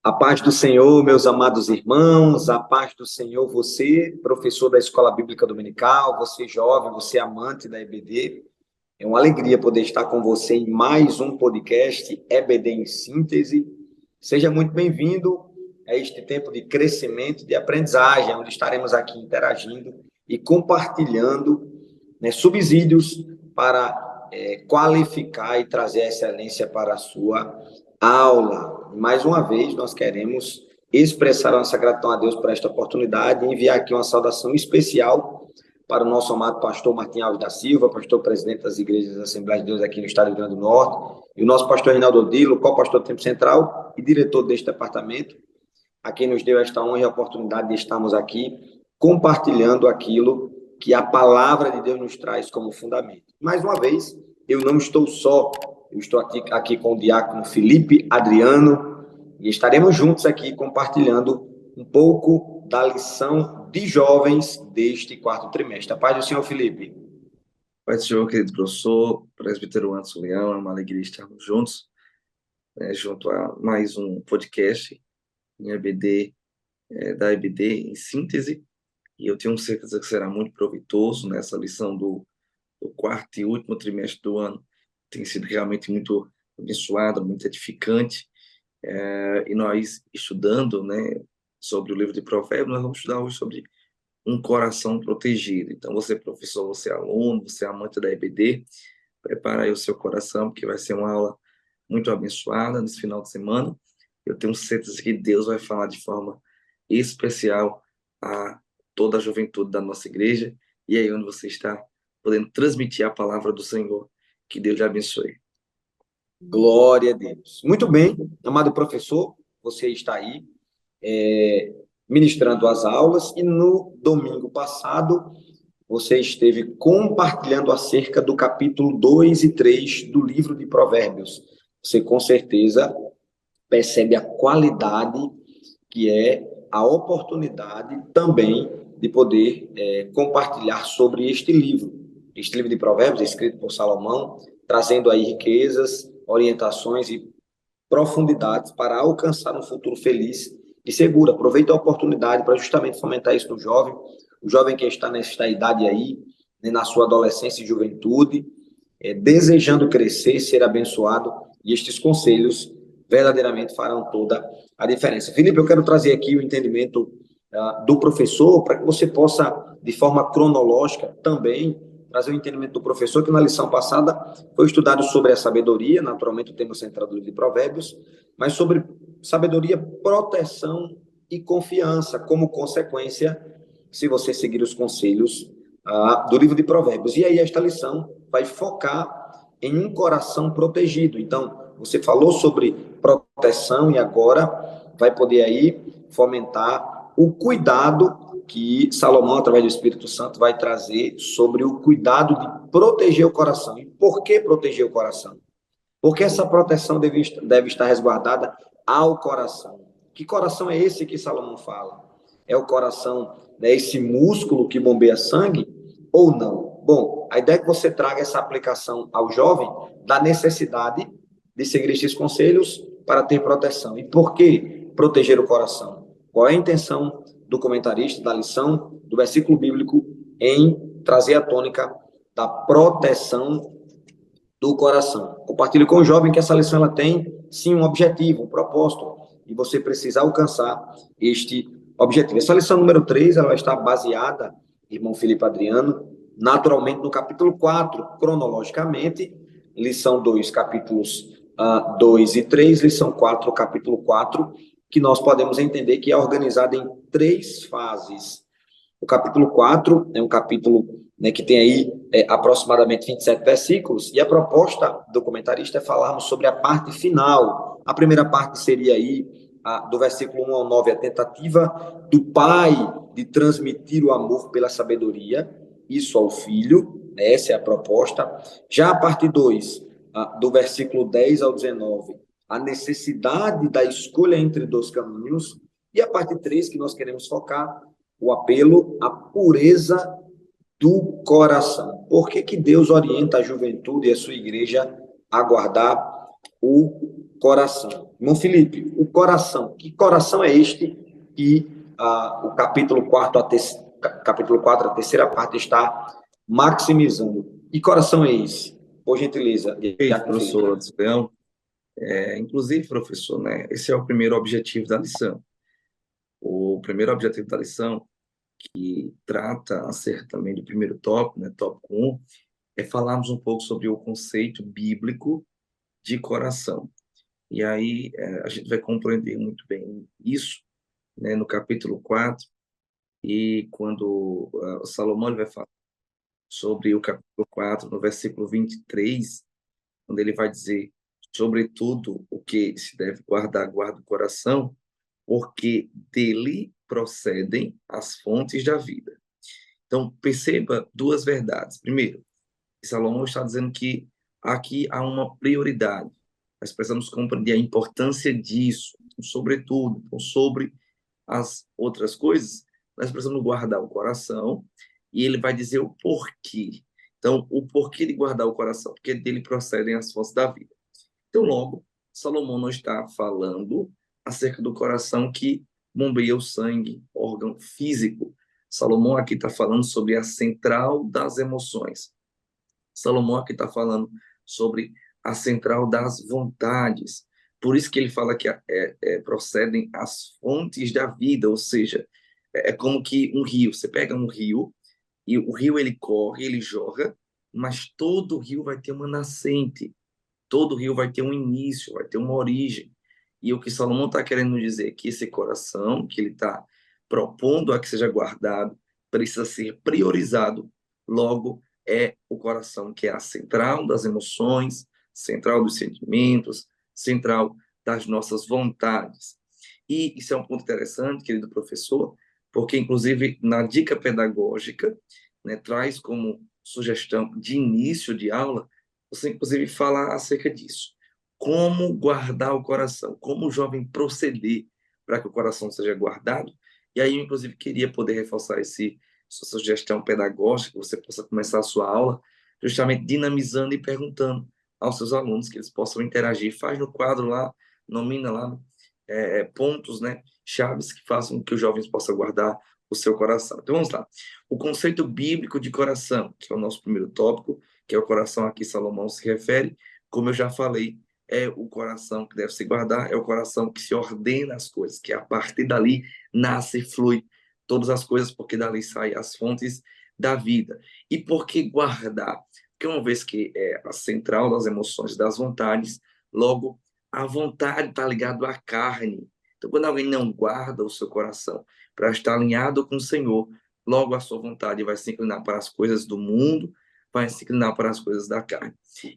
A paz do Senhor, meus amados irmãos, a paz do Senhor, você, professor da Escola Bíblica Dominical, você jovem, você amante da EBD. É uma alegria poder estar com você em mais um podcast EBD em Síntese. Seja muito bem-vindo a este tempo de crescimento, de aprendizagem, onde estaremos aqui interagindo e compartilhando, subsídios para qualificar e trazer a excelência para a sua aula. Mais uma vez, nós queremos expressar a nossa gratidão a Deus por esta oportunidade e enviar aqui uma saudação especial para o nosso amado pastor Martim Alves da Silva, pastor presidente das igrejas da Assembleia de Deus aqui no estado do Rio Grande do Norte, e o nosso pastor Reinaldo Odilo, co-pastor do Tempo Central e diretor deste departamento, a quem nos deu esta honra e a oportunidade de estarmos aqui compartilhando aquilo que a palavra de Deus nos traz como fundamento. Mais uma vez, eu não estou só, eu estou aqui com o diácono Felipe Adriano e estaremos juntos aqui compartilhando um pouco da lição de jovens deste quarto trimestre. A paz do Senhor, Felipe. Paz do Senhor, querido professor, presbítero Anderson Leão, é uma alegria estarmos juntos, junto a mais um podcast em EBD, da EBD em síntese, e eu tenho certeza que será muito proveitoso nessa lição do quarto e último trimestre do ano. Tem sido realmente muito abençoada, muito edificante, e nós estudando, sobre o livro de Provérbios, nós vamos estudar hoje sobre um coração protegido. Então, você professor, você aluno, você amante da EBD, prepara aí o seu coração, porque vai ser uma aula muito abençoada nesse final de semana. Eu tenho certeza que Deus vai falar de forma especial a toda a juventude da nossa igreja, e aí onde você está podendo transmitir a palavra do Senhor. Que Deus lhe abençoe. Glória a Deus. Muito bem, amado professor, você está aí ministrando as aulas e no domingo passado você esteve compartilhando acerca do capítulo 2 e 3 do livro de Provérbios. Você com certeza percebe a qualidade que é a oportunidade também de poder compartilhar sobre este livro de Provérbios, escrito por Salomão, trazendo aí riquezas, orientações e profundidades para alcançar um futuro feliz e seguro. Aproveita a oportunidade para justamente fomentar isso no jovem, o jovem que está nesta idade aí, na sua adolescência e juventude, desejando crescer, ser abençoado, e estes conselhos verdadeiramente farão toda a diferença. Felipe, eu quero trazer aqui o entendimento do professor, para que você possa, de forma cronológica, também trazer o entendimento do professor, que na lição passada foi estudado sobre a sabedoria, naturalmente o tema central do livro de Provérbios, mas sobre sabedoria, proteção e confiança, como consequência, se você seguir os conselhos do livro de Provérbios. E aí esta lição vai focar em um coração protegido. Então, você falou sobre proteção e agora vai poder aí fomentar o cuidado que Salomão, através do Espírito Santo, vai trazer sobre o cuidado de proteger o coração. E por que proteger o coração? Porque essa proteção deve estar resguardada ao coração. Que coração é esse que Salomão fala? É o coração, esse músculo que bombeia sangue ou não? Bom, a ideia é que você traga essa aplicação ao jovem da necessidade de seguir estes conselhos para ter proteção. E por que proteger o coração? Qual é a intenção do comentarista da lição, do versículo bíblico, em trazer a tônica da proteção do coração? Compartilhe com o jovem que essa lição ela tem, sim, um objetivo, um propósito, e você precisa alcançar este objetivo. Essa lição número 3, ela está baseada, irmão Felipe Adriano, naturalmente no capítulo 4, cronologicamente, lição 2, capítulos 2 e 3, lição 4, capítulo 4, que nós podemos entender que é organizada em 3 fases. O capítulo 4 é um capítulo que tem aí aproximadamente 27 versículos, e a proposta do comentarista é falarmos sobre a parte final. A primeira parte seria aí, do versículo 1 ao 9, a tentativa do pai de transmitir o amor pela sabedoria, isso ao filho, essa é a proposta. Já a parte 2, do versículo 10 ao 19, a necessidade da escolha entre 2 caminhos, e a parte 3, que nós queremos focar, o apelo à pureza do coração. Por que Deus orienta a juventude e a sua igreja a guardar o coração. Irmão Felipe, o coração, que coração é este que o capítulo 4, a terceira parte, está maximizando? Que coração é esse? Por gentileza, Feito, Diácono Felipe. professor Anderson Leão. Inclusive, professor, né, esse é o primeiro objetivo da lição. O primeiro objetivo da lição, que trata acerca também do primeiro tópico, né, tópico 1, é falarmos um pouco sobre o conceito bíblico de coração. E aí a gente vai compreender muito bem isso, né, no capítulo 4, e quando Salomão ele vai falar sobre o capítulo 4, no versículo 23, quando ele vai dizer, sobretudo, o que se deve guardar, guarda o coração, porque dele procedem as fontes da vida. Então, perceba duas verdades. Primeiro, Salomão está dizendo que aqui há uma prioridade. Nós precisamos compreender a importância disso, sobretudo, sobre as outras coisas, nós precisamos guardar o coração, e ele vai dizer o porquê. Então, o porquê de guardar o coração, porque dele procedem as fontes da vida. Então, logo, Salomão não está falando acerca do coração que bombeia o sangue, órgão físico. Salomão aqui está falando sobre a central das emoções. Salomão aqui está falando sobre a central das vontades. Por isso que ele fala que procedem as fontes da vida, ou seja, é como que um rio. Você pega um rio e o rio ele corre, ele jorra, mas todo rio vai ter uma nascente, todo rio vai ter um início, vai ter uma origem. E o que Salomão está querendo dizer é que esse coração que ele está propondo a que seja guardado precisa ser priorizado. Logo, é o coração que é a central das emoções, central dos sentimentos, central das nossas vontades. E isso é um ponto interessante, querido professor, porque, inclusive, na dica pedagógica, né, traz como sugestão de início de aula, você, inclusive, fala acerca disso. Como guardar o coração, como o jovem proceder para que o coração seja guardado. E aí, eu, inclusive, queria poder reforçar sua sugestão pedagógica, que você possa começar a sua aula, justamente dinamizando e perguntando aos seus alunos, que eles possam interagir. Faz no quadro lá, nomina lá pontos, né, chaves que façam com que os jovens possam guardar o seu coração. Então, vamos lá. O conceito bíblico de coração, que é o nosso primeiro tópico, que é o coração a que Salomão se refere, como eu já falei, é o coração que deve se guardar, é o coração que se ordena as coisas, que a partir dali nasce e flui todas as coisas, porque dali saem as fontes da vida. E por que guardar? Porque uma vez que é a central das emoções, das vontades, logo a vontade está ligada à carne. Então, quando alguém não guarda o seu coração para estar alinhado com o Senhor, logo a sua vontade vai se inclinar para as coisas do mundo, vai se inclinar para as coisas da carne.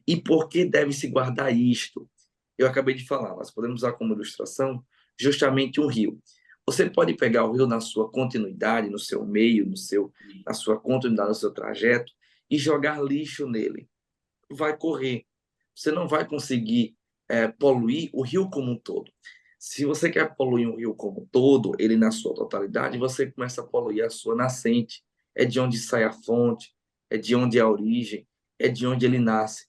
E por que deve se guardar isto? Eu acabei de falar, nós podemos usar como ilustração justamente um rio. Você pode pegar o rio na sua continuidade, no seu meio, na sua continuidade, no seu trajeto, e jogar lixo nele. Vai correr. Você não vai conseguir poluir o rio como um todo. Se você quer poluir um rio como um todo, ele na sua totalidade, você começa a poluir a sua nascente. É de onde sai a fonte, é de onde é a origem, é de onde ele nasce.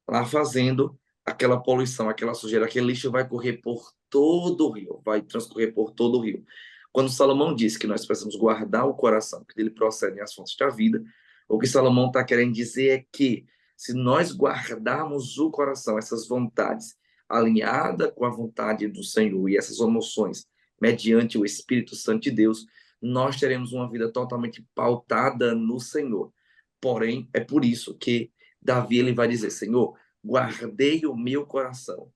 Lá fazendo aquela poluição, aquela sujeira, aquele lixo vai correr por todo o rio, vai transcorrer por todo o rio. Quando Salomão disse que nós precisamos guardar o coração, que dele procedem as fontes da vida, o que Salomão está querendo dizer é que se nós guardarmos o coração, essas vontades, alinhada com a vontade do Senhor e essas emoções, mediante o Espírito Santo de Deus, nós teremos uma vida totalmente pautada no Senhor. Porém, é por isso que Davi ele vai dizer, Senhor, guardei o meu coração,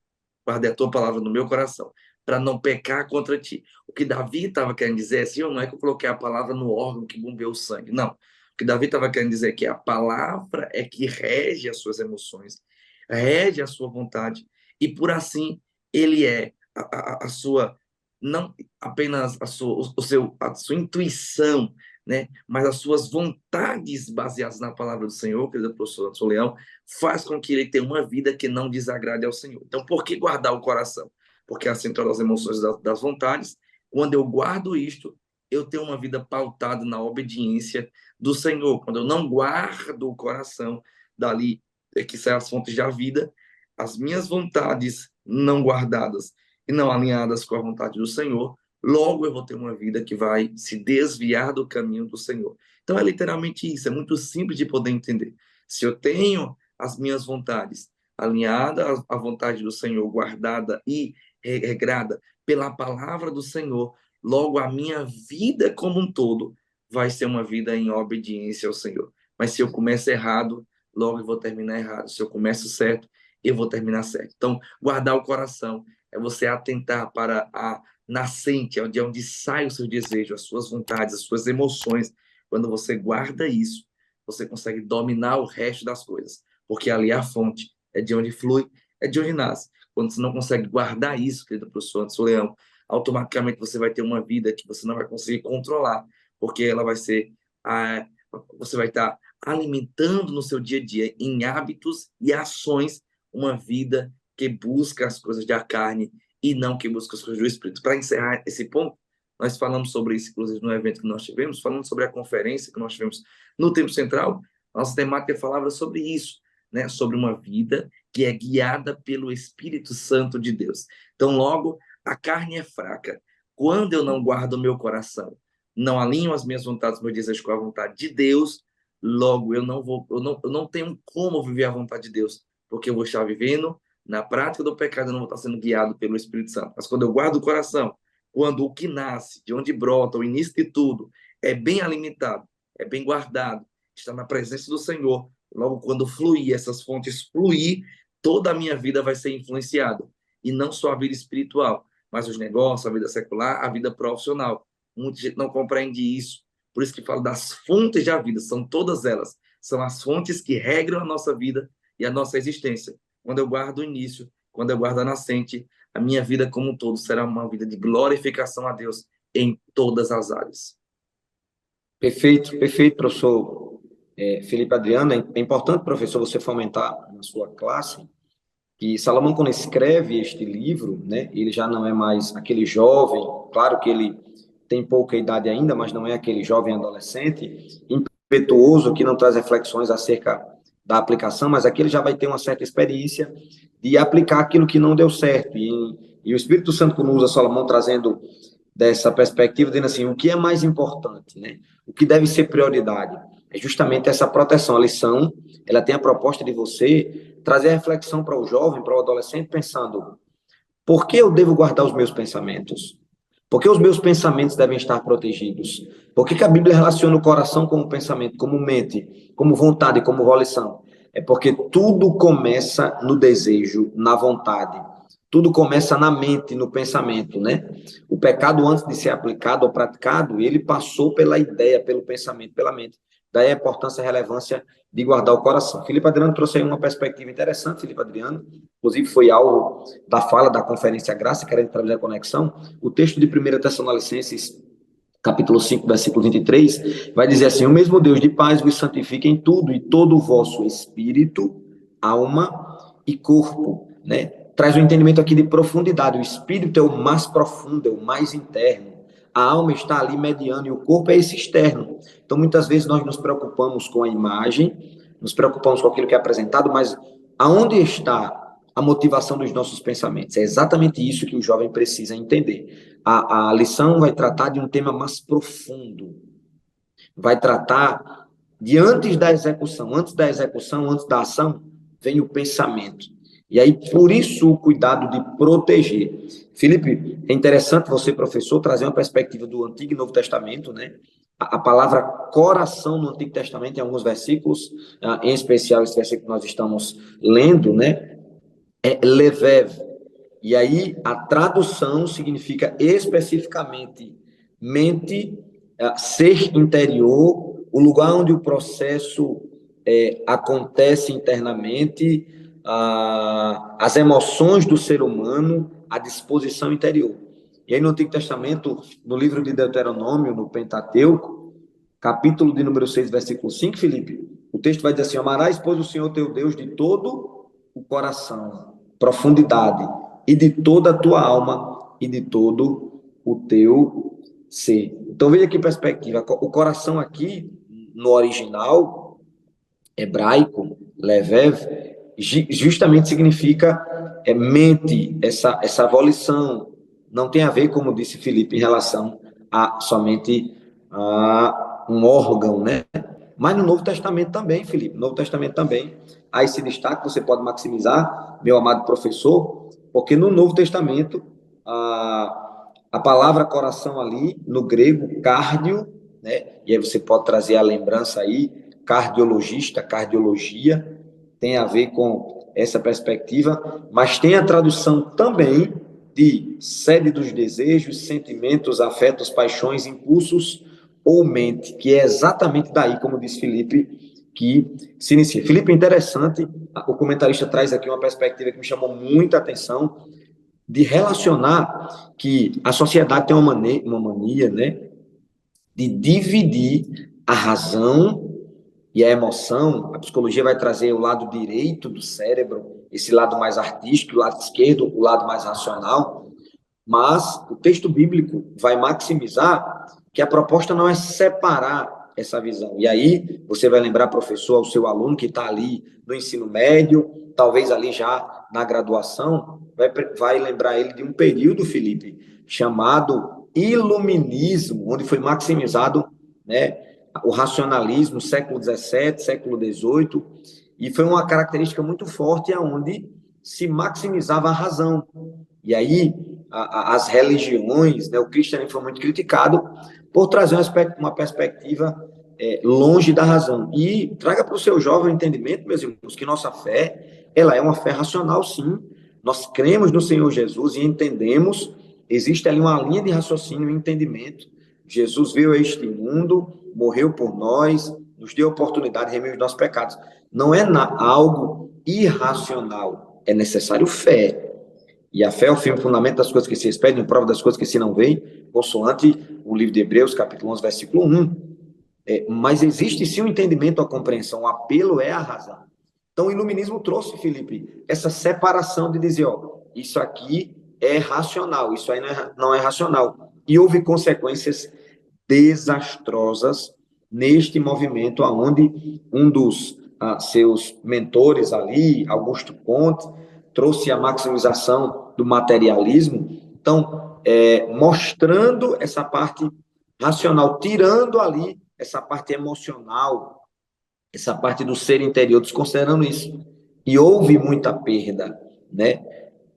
guardei a tua palavra no meu coração, para não pecar contra ti. O que Davi estava querendo dizer é, Senhor, não é que eu coloquei a palavra no órgão que bombeou o sangue, não. O que Davi estava querendo dizer é que a palavra é que rege as suas emoções, rege a sua vontade, e por assim ele é a sua, não apenas a sua intuição, né? Mas as suas vontades baseadas na palavra do Senhor, querido professor Antônio Leão, faz com que ele tenha uma vida que não desagrade ao Senhor. Então, por que guardar o coração? Porque é a central das emoções das vontades. Quando eu guardo isto, eu tenho uma vida pautada na obediência do Senhor. Quando eu não guardo o coração, dali é que saem as fontes da vida, as minhas vontades não guardadas e não alinhadas com a vontade do Senhor, logo eu vou ter uma vida que vai se desviar do caminho do Senhor. Então é literalmente isso, é muito simples de poder entender. Se eu tenho as minhas vontades alinhadas à vontade do Senhor, guardada e regrada pela palavra do Senhor, logo a minha vida como um todo vai ser uma vida em obediência ao Senhor. Mas se eu começo errado, logo eu vou terminar errado. Se eu começo certo, eu vou terminar certo. Então, guardar o coração é você atentar para a nascente, de onde sai o seu desejo, as suas vontades, as suas emoções. Quando você guarda isso, você consegue dominar o resto das coisas, porque ali é a fonte, é de onde flui, é de onde nasce. Quando você não consegue guardar isso, querido professor Anderson Leão, automaticamente você vai ter uma vida que você não vai conseguir controlar, porque ela vai ser, você vai estar alimentando no seu dia a dia, em hábitos e ações, uma vida que busca as coisas da carne e não que busca as coisas do Espírito. Para encerrar esse ponto, nós falamos sobre isso, inclusive, no evento que nós tivemos, falando sobre a conferência que nós tivemos no Tempo Central, nossa temática falava sobre isso, né? Sobre uma vida que é guiada pelo Espírito Santo de Deus. Então, logo, a carne é fraca. Quando eu não guardo o meu coração, não alinho as minhas vontades, meus desejos com a vontade de Deus, logo eu não tenho como viver a vontade de Deus, porque eu vou estar vivendo na prática do pecado, eu não vou estar sendo guiado pelo Espírito Santo. Mas quando eu guardo o coração, quando o que nasce, de onde brota, o início de tudo, é bem alimentado, é bem guardado, está na presença do Senhor, logo quando fluir, essas fontes fluir, toda a minha vida vai ser influenciada. E não só a vida espiritual, mas os negócios, a vida secular, a vida profissional. Muita gente não compreende isso. Por isso que falo das fontes da vida, são todas elas. São as fontes que regram a nossa vida e a nossa existência. Quando eu guardo o início, quando eu guardo a nascente, a minha vida como um todo será uma vida de glorificação a Deus em todas as áreas. Perfeito, perfeito, professor Felipe Adriano. É importante, professor, você fomentar na sua classe que Salomão, quando escreve este livro, né, ele já não é mais aquele jovem, claro que ele tem pouca idade ainda, mas não é aquele jovem adolescente impetuoso que não traz reflexões acerca da aplicação, mas aqui ele já vai ter uma certa experiência de aplicar aquilo que não deu certo. E o Espírito Santo, quando usa Salomão, trazendo dessa perspectiva, dizendo assim, o que é mais importante, né? O que deve ser prioridade? É justamente essa proteção. A lição, ela tem a proposta de você trazer a reflexão para o jovem, para o adolescente, pensando, por que eu devo guardar os meus pensamentos? Por que os meus pensamentos devem estar protegidos? Por que a Bíblia relaciona o coração como pensamento, como mente, como vontade, como volição? É porque tudo começa no desejo, na vontade. Tudo começa na mente, no pensamento, né? O pecado, antes de ser aplicado ou praticado, ele passou pela ideia, pelo pensamento, pela mente. Daí a importância e a relevância de guardar o coração. Filipe Adriano trouxe aí uma perspectiva interessante, Filipe Adriano. Inclusive, foi algo da fala da Conferência Graça, querendo trazer a conexão. O texto de 1 Tessalonicenses, capítulo 5, versículo 23, vai dizer assim: o mesmo Deus de paz vos santifica em tudo, e todo o vosso espírito, alma e corpo, né? Traz um entendimento aqui de profundidade. O espírito é o mais profundo, é o mais interno. A alma está ali mediando e o corpo é esse externo. Então, muitas vezes nós nos preocupamos com a imagem, nos preocupamos com aquilo que é apresentado, mas aonde está a motivação dos nossos pensamentos? É exatamente isso que o jovem precisa entender. A lição vai tratar de um tema mais profundo. Vai tratar de antes da execução. Antes da execução, antes da ação, vem o pensamento. E aí, por isso, o cuidado de proteger. Felipe, é interessante você, professor, trazer uma perspectiva do Antigo e Novo Testamento, né? A palavra coração no Antigo Testamento, em alguns versículos, em especial esse versículo que nós estamos lendo, né? É levev. E aí, a tradução significa especificamente mente, ser interior, o lugar onde o processo acontece internamente, as emoções do ser humano, a disposição interior. E aí no Antigo Testamento, no livro de Deuteronômio, no Pentateuco, capítulo de número 6, versículo 5, Felipe, o texto vai dizer assim: amarás, pois, o Senhor teu Deus de todo o coração, profundidade, e de toda a tua alma, e de todo o teu ser. Então veja que perspectiva, o coração aqui, no original hebraico, levev, justamente significa mente, essa volição, não tem a ver, como disse Felipe, em relação a somente a um órgão, né? Mas no Novo Testamento também, Felipe, no Novo Testamento também, há esse destaque, você pode maximizar, meu amado professor, porque no Novo Testamento, a palavra coração ali, no grego, cardio, né? E aí você pode trazer a lembrança aí, cardiologista, cardiologia, tem a ver com essa perspectiva, mas tem a tradução também de sede dos desejos, sentimentos, afetos, paixões, impulsos ou mente, que é exatamente daí, como disse Felipe, que se inicia. Felipe, interessante, o comentarista traz aqui uma perspectiva que me chamou muita atenção, de relacionar que a sociedade tem uma mania, né, de dividir a razão e a emoção. A psicologia vai trazer o lado direito do cérebro, esse lado mais artístico, o lado esquerdo, o lado mais racional, mas o texto bíblico vai maximizar que a proposta não é separar essa visão. E aí você vai lembrar, professor, ao seu aluno que está ali no ensino médio, talvez ali já na graduação, vai lembrar ele de um período, Felipe, chamado iluminismo, onde foi maximizado, né, o racionalismo, século XVII, século XVIII, e foi uma característica muito forte aonde se maximizava a razão. E aí as religiões, né, o cristianismo foi muito criticado por trazer uma perspectiva longe da razão. E traga para o seu jovem entendimento, meus irmãos, que nossa fé, ela é uma fé racional, sim. Nós cremos no Senhor Jesus e entendemos, existe ali uma linha de raciocínio e entendimento. Jesus veio a este mundo, morreu por nós, nos deu a oportunidade de remir os nossos pecados. Não é algo irracional, é necessário fé. E a fé é o firme fundamento das coisas que se esperam, em prova das coisas que se não veem, consoante o livro de Hebreus, capítulo 11, versículo 1. Mas existe sim um entendimento, a compreensão, o apelo é a razão. Então o iluminismo trouxe, Felipe, essa separação de dizer, ó, isso aqui é racional, isso aí não é racional. E houve consequências desastrosas neste movimento, onde um dos seus mentores ali, Augusto Comte, trouxe a maximização do materialismo, então, mostrando essa parte racional, tirando ali essa parte emocional, essa parte do ser interior, desconsiderando isso. E houve muita perda, né,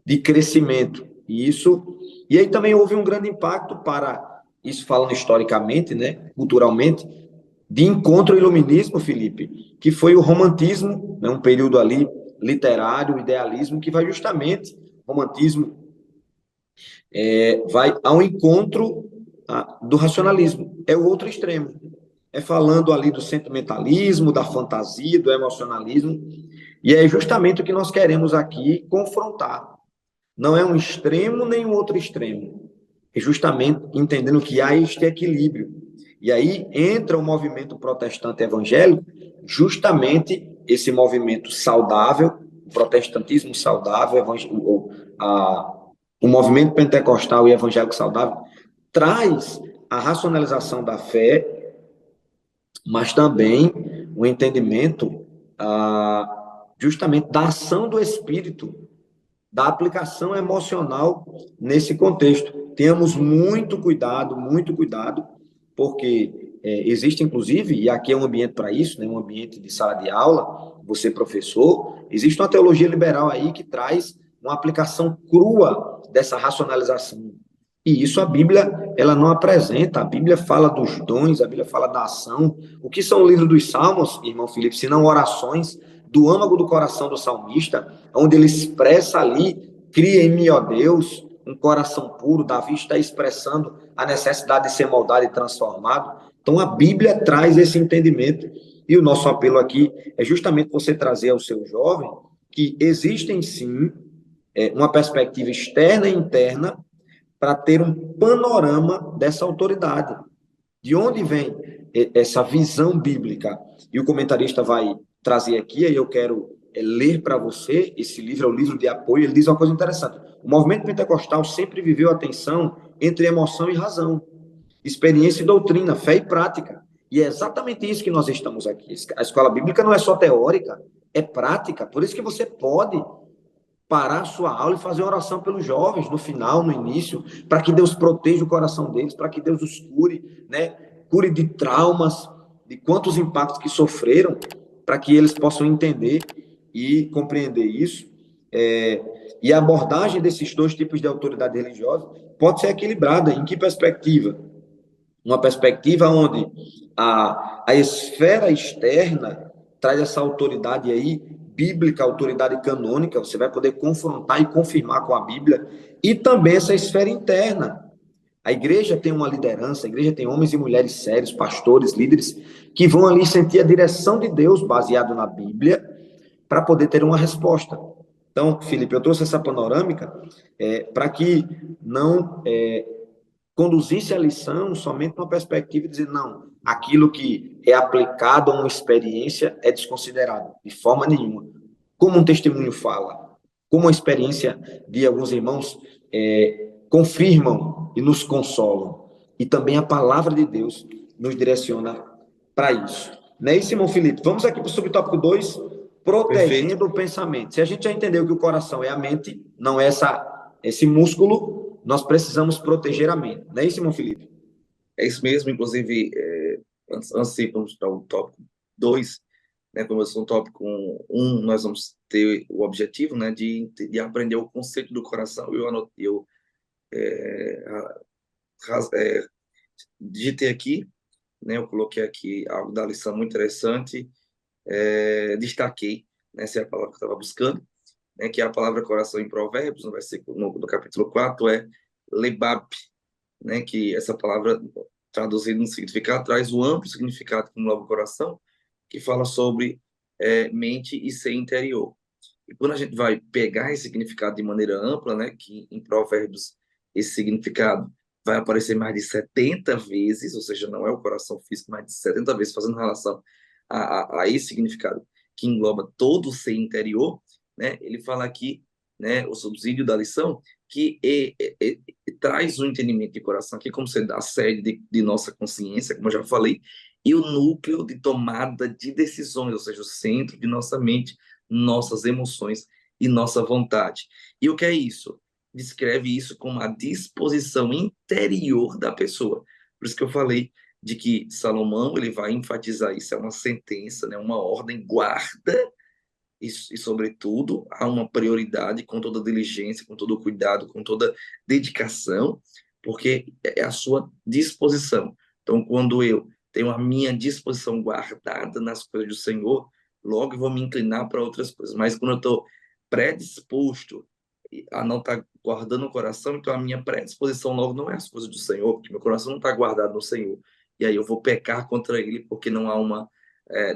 de crescimento. E aí também houve um grande impacto para, isso falando historicamente, né, culturalmente, de encontro ao iluminismo, Felipe, que foi o romantismo, né, um período ali literário, idealismo, que vai justamente, romantismo, vai ao encontro do racionalismo. É o outro extremo. É falando ali do sentimentalismo, da fantasia, do emocionalismo, e é justamente o que nós queremos aqui confrontar. Não é um extremo nem um outro extremo. É justamente entendendo que há este equilíbrio. E aí entra o movimento protestante evangélico, justamente esse movimento saudável, o protestantismo saudável, o movimento pentecostal e evangélico saudável, traz a racionalização da fé, mas também o entendimento justamente da ação do Espírito, da aplicação emocional nesse contexto. Tenhamos muito cuidado, porque existe, inclusive, e aqui é um ambiente para isso, né, um ambiente de sala de aula, você professor, existe uma teologia liberal aí que traz uma aplicação crua dessa racionalização. E isso a Bíblia, ela não apresenta. A Bíblia fala dos dons, a Bíblia fala da ação. O que são o livro dos Salmos, irmão Felipe, se não orações do âmago do coração do salmista, onde ele expressa ali, cria em mim, ó Deus, um coração puro. Davi está expressando a necessidade de ser moldado e transformado. Então a Bíblia traz esse entendimento. E o nosso apelo aqui é justamente você trazer ao seu jovem que existem sim uma perspectiva externa e interna para ter um panorama dessa autoridade. De onde vem essa visão bíblica? E o comentarista vai trazer aqui, aí eu quero ler para você, esse livro é o livro de apoio, ele diz uma coisa interessante. O movimento pentecostal sempre viveu a tensão entre emoção e razão, experiência e doutrina, fé e prática. E é exatamente isso que nós estamos aqui. A escola bíblica não é só teórica, é prática. Por isso que você pode parar a sua aula e fazer oração pelos jovens no final, no início, para que Deus proteja o coração deles, para que Deus os cure, né? Cure de traumas, de quantos impactos que sofreram, para que eles possam entender e compreender isso. E a abordagem desses dois tipos de autoridade religiosa pode ser equilibrada. Em que perspectiva? Uma perspectiva onde a esfera externa traz essa autoridade aí, bíblica, autoridade canônica, você vai poder confrontar e confirmar com a Bíblia, e também essa esfera interna. A igreja tem uma liderança, a igreja tem homens e mulheres sérios, pastores, líderes, que vão ali sentir a direção de Deus baseado na Bíblia, para poder ter uma resposta. Então, Felipe, eu trouxe essa panorâmica para que não conduzisse a lição somente numa perspectiva de dizer, não, aquilo que é aplicado a uma experiência é desconsiderado, de forma nenhuma. Como um testemunho fala, como a experiência de alguns irmãos confirmam e nos consolam. E também a palavra de Deus nos direciona para isso. Não é isso, irmão Felipe? Vamos aqui para o subtópico 2, Perfeito. protegendo o pensamento. Se a gente já entendeu que o coração é a mente, não é esse músculo, nós precisamos proteger a mente. Não é isso, irmão Felipe? É isso mesmo, inclusive, antes de irmos para o tópico 2, né, como eu sou no tópico 1, nós vamos ter o objetivo, né, de aprender o conceito do coração. Eu digitei aqui, né, eu coloquei aqui algo da lição muito interessante, destaquei, né, essa é a palavra que eu estava buscando, né, que é a palavra coração em Provérbios, no capítulo 4, é lebab, né, que essa palavra, traduzida no significado, traz o amplo significado que engloba o coração, que fala sobre mente e ser interior. E quando a gente vai pegar esse significado de maneira ampla, né, que em Provérbios esse significado vai aparecer mais de 70 vezes, ou seja, não é o coração físico, mais de 70 vezes, fazendo relação a esse significado que engloba todo o ser interior, né, ele fala aqui, né, o subsídio da lição, que traz o entendimento de coração aqui como sendo a sede de nossa consciência, como eu já falei, e o núcleo de tomada de decisões, ou seja, o centro de nossa mente, nossas emoções e nossa vontade. E o que é isso? Descreve isso como a disposição interior da pessoa. Por isso que eu falei de que Salomão ele vai enfatizar isso, é uma sentença, né, uma ordem, guarda sobretudo, há uma prioridade com toda diligência, com todo cuidado, com toda dedicação, porque é a sua disposição. Então, quando eu tenho a minha disposição guardada nas coisas do Senhor, logo eu vou me inclinar para outras coisas. Mas quando eu estou predisposto a não estar guardando o coração, então a minha predisposição logo não é as coisas do Senhor, porque meu coração não está guardado no Senhor. E aí eu vou pecar contra ele, porque não há uma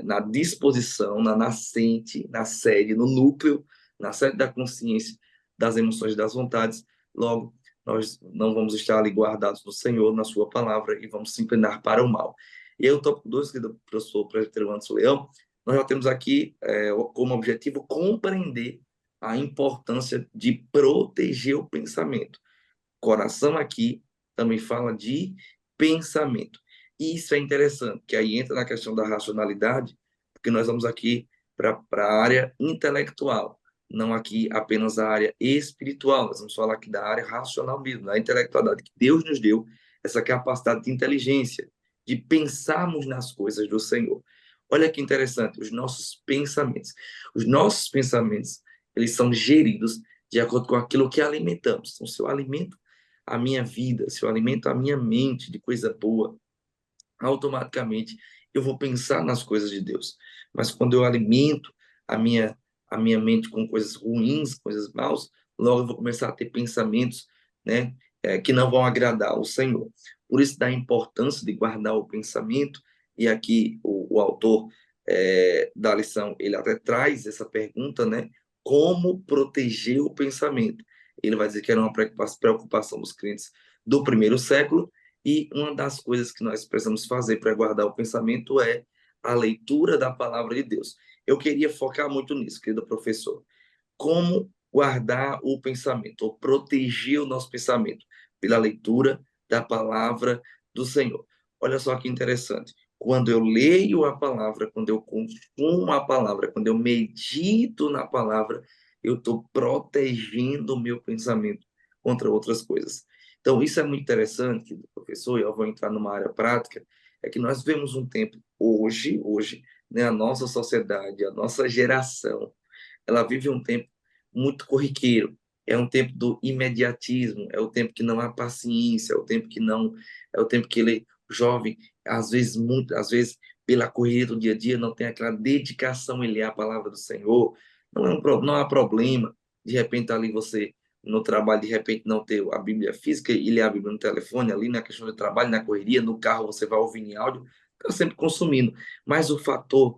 na disposição, na nascente, na sede, no núcleo, na sede da consciência, das emoções e das vontades. Logo, nós não vamos estar ali guardados no Senhor, na sua palavra, e vamos se inclinar para o mal. E aí, o tópico 2, que do professor presbítero Anderson Leão, nós já temos aqui como objetivo compreender a importância de proteger o pensamento. Coração aqui também fala de pensamento. E isso é interessante, que aí entra na questão da racionalidade, porque nós vamos aqui para a área intelectual, não aqui apenas a área espiritual, nós vamos falar aqui da área racional mesmo, da intelectualidade, que Deus nos deu essa capacidade de inteligência, de pensarmos nas coisas do Senhor. Olha que interessante, os nossos pensamentos. Os nossos pensamentos, eles são geridos de acordo com aquilo que alimentamos. Então, se eu alimento a minha vida, se eu alimento a minha mente de coisa boa, automaticamente eu vou pensar nas coisas de Deus. Mas quando eu alimento a minha mente com coisas ruins, coisas maus, logo eu vou começar a ter pensamentos, né, que não vão agradar ao Senhor. Por isso da importância de guardar o pensamento, e aqui o autor da lição, ele até traz essa pergunta, né, como proteger o pensamento. Ele vai dizer que era uma preocupação dos crentes do primeiro século, e uma das coisas que nós precisamos fazer para guardar o pensamento é a leitura da palavra de Deus. Eu queria focar muito nisso, querido professor. Como guardar o pensamento, ou proteger o nosso pensamento pela leitura da palavra do Senhor. Olha só que interessante. Quando eu leio a palavra, quando eu consumo a palavra, quando eu medito na palavra, eu estou protegendo o meu pensamento contra outras coisas. Então, isso é muito interessante, professor, e eu vou entrar numa área prática, é que nós vemos um tempo hoje, né, a nossa sociedade, a nossa geração, ela vive um tempo muito corriqueiro. É um tempo do imediatismo, é o tempo que não há paciência, é o tempo que não, é o tempo que ele, jovem, às vezes, às vezes, pela correria do dia a dia, não tem aquela dedicação em ler a palavra do Senhor. Não há problema, de repente, ali você, no trabalho, de repente, não ter a Bíblia física e ler a Bíblia no telefone, ali na questão do trabalho, na correria, no carro, você vai ouvindo em áudio, está sempre consumindo. Mas o fato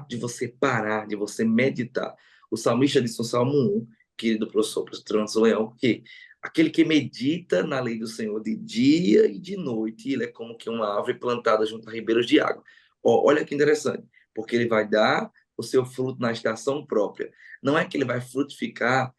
de você parar, de você meditar, o salmista disse no Salmo 1, querido professor Trans Leão, que aquele que medita na lei do Senhor de dia e de noite, ele é como que uma árvore plantada junto a ribeiros de água. Olha que interessante, porque ele vai dar o seu fruto na estação própria. Não é que ele vai frutificar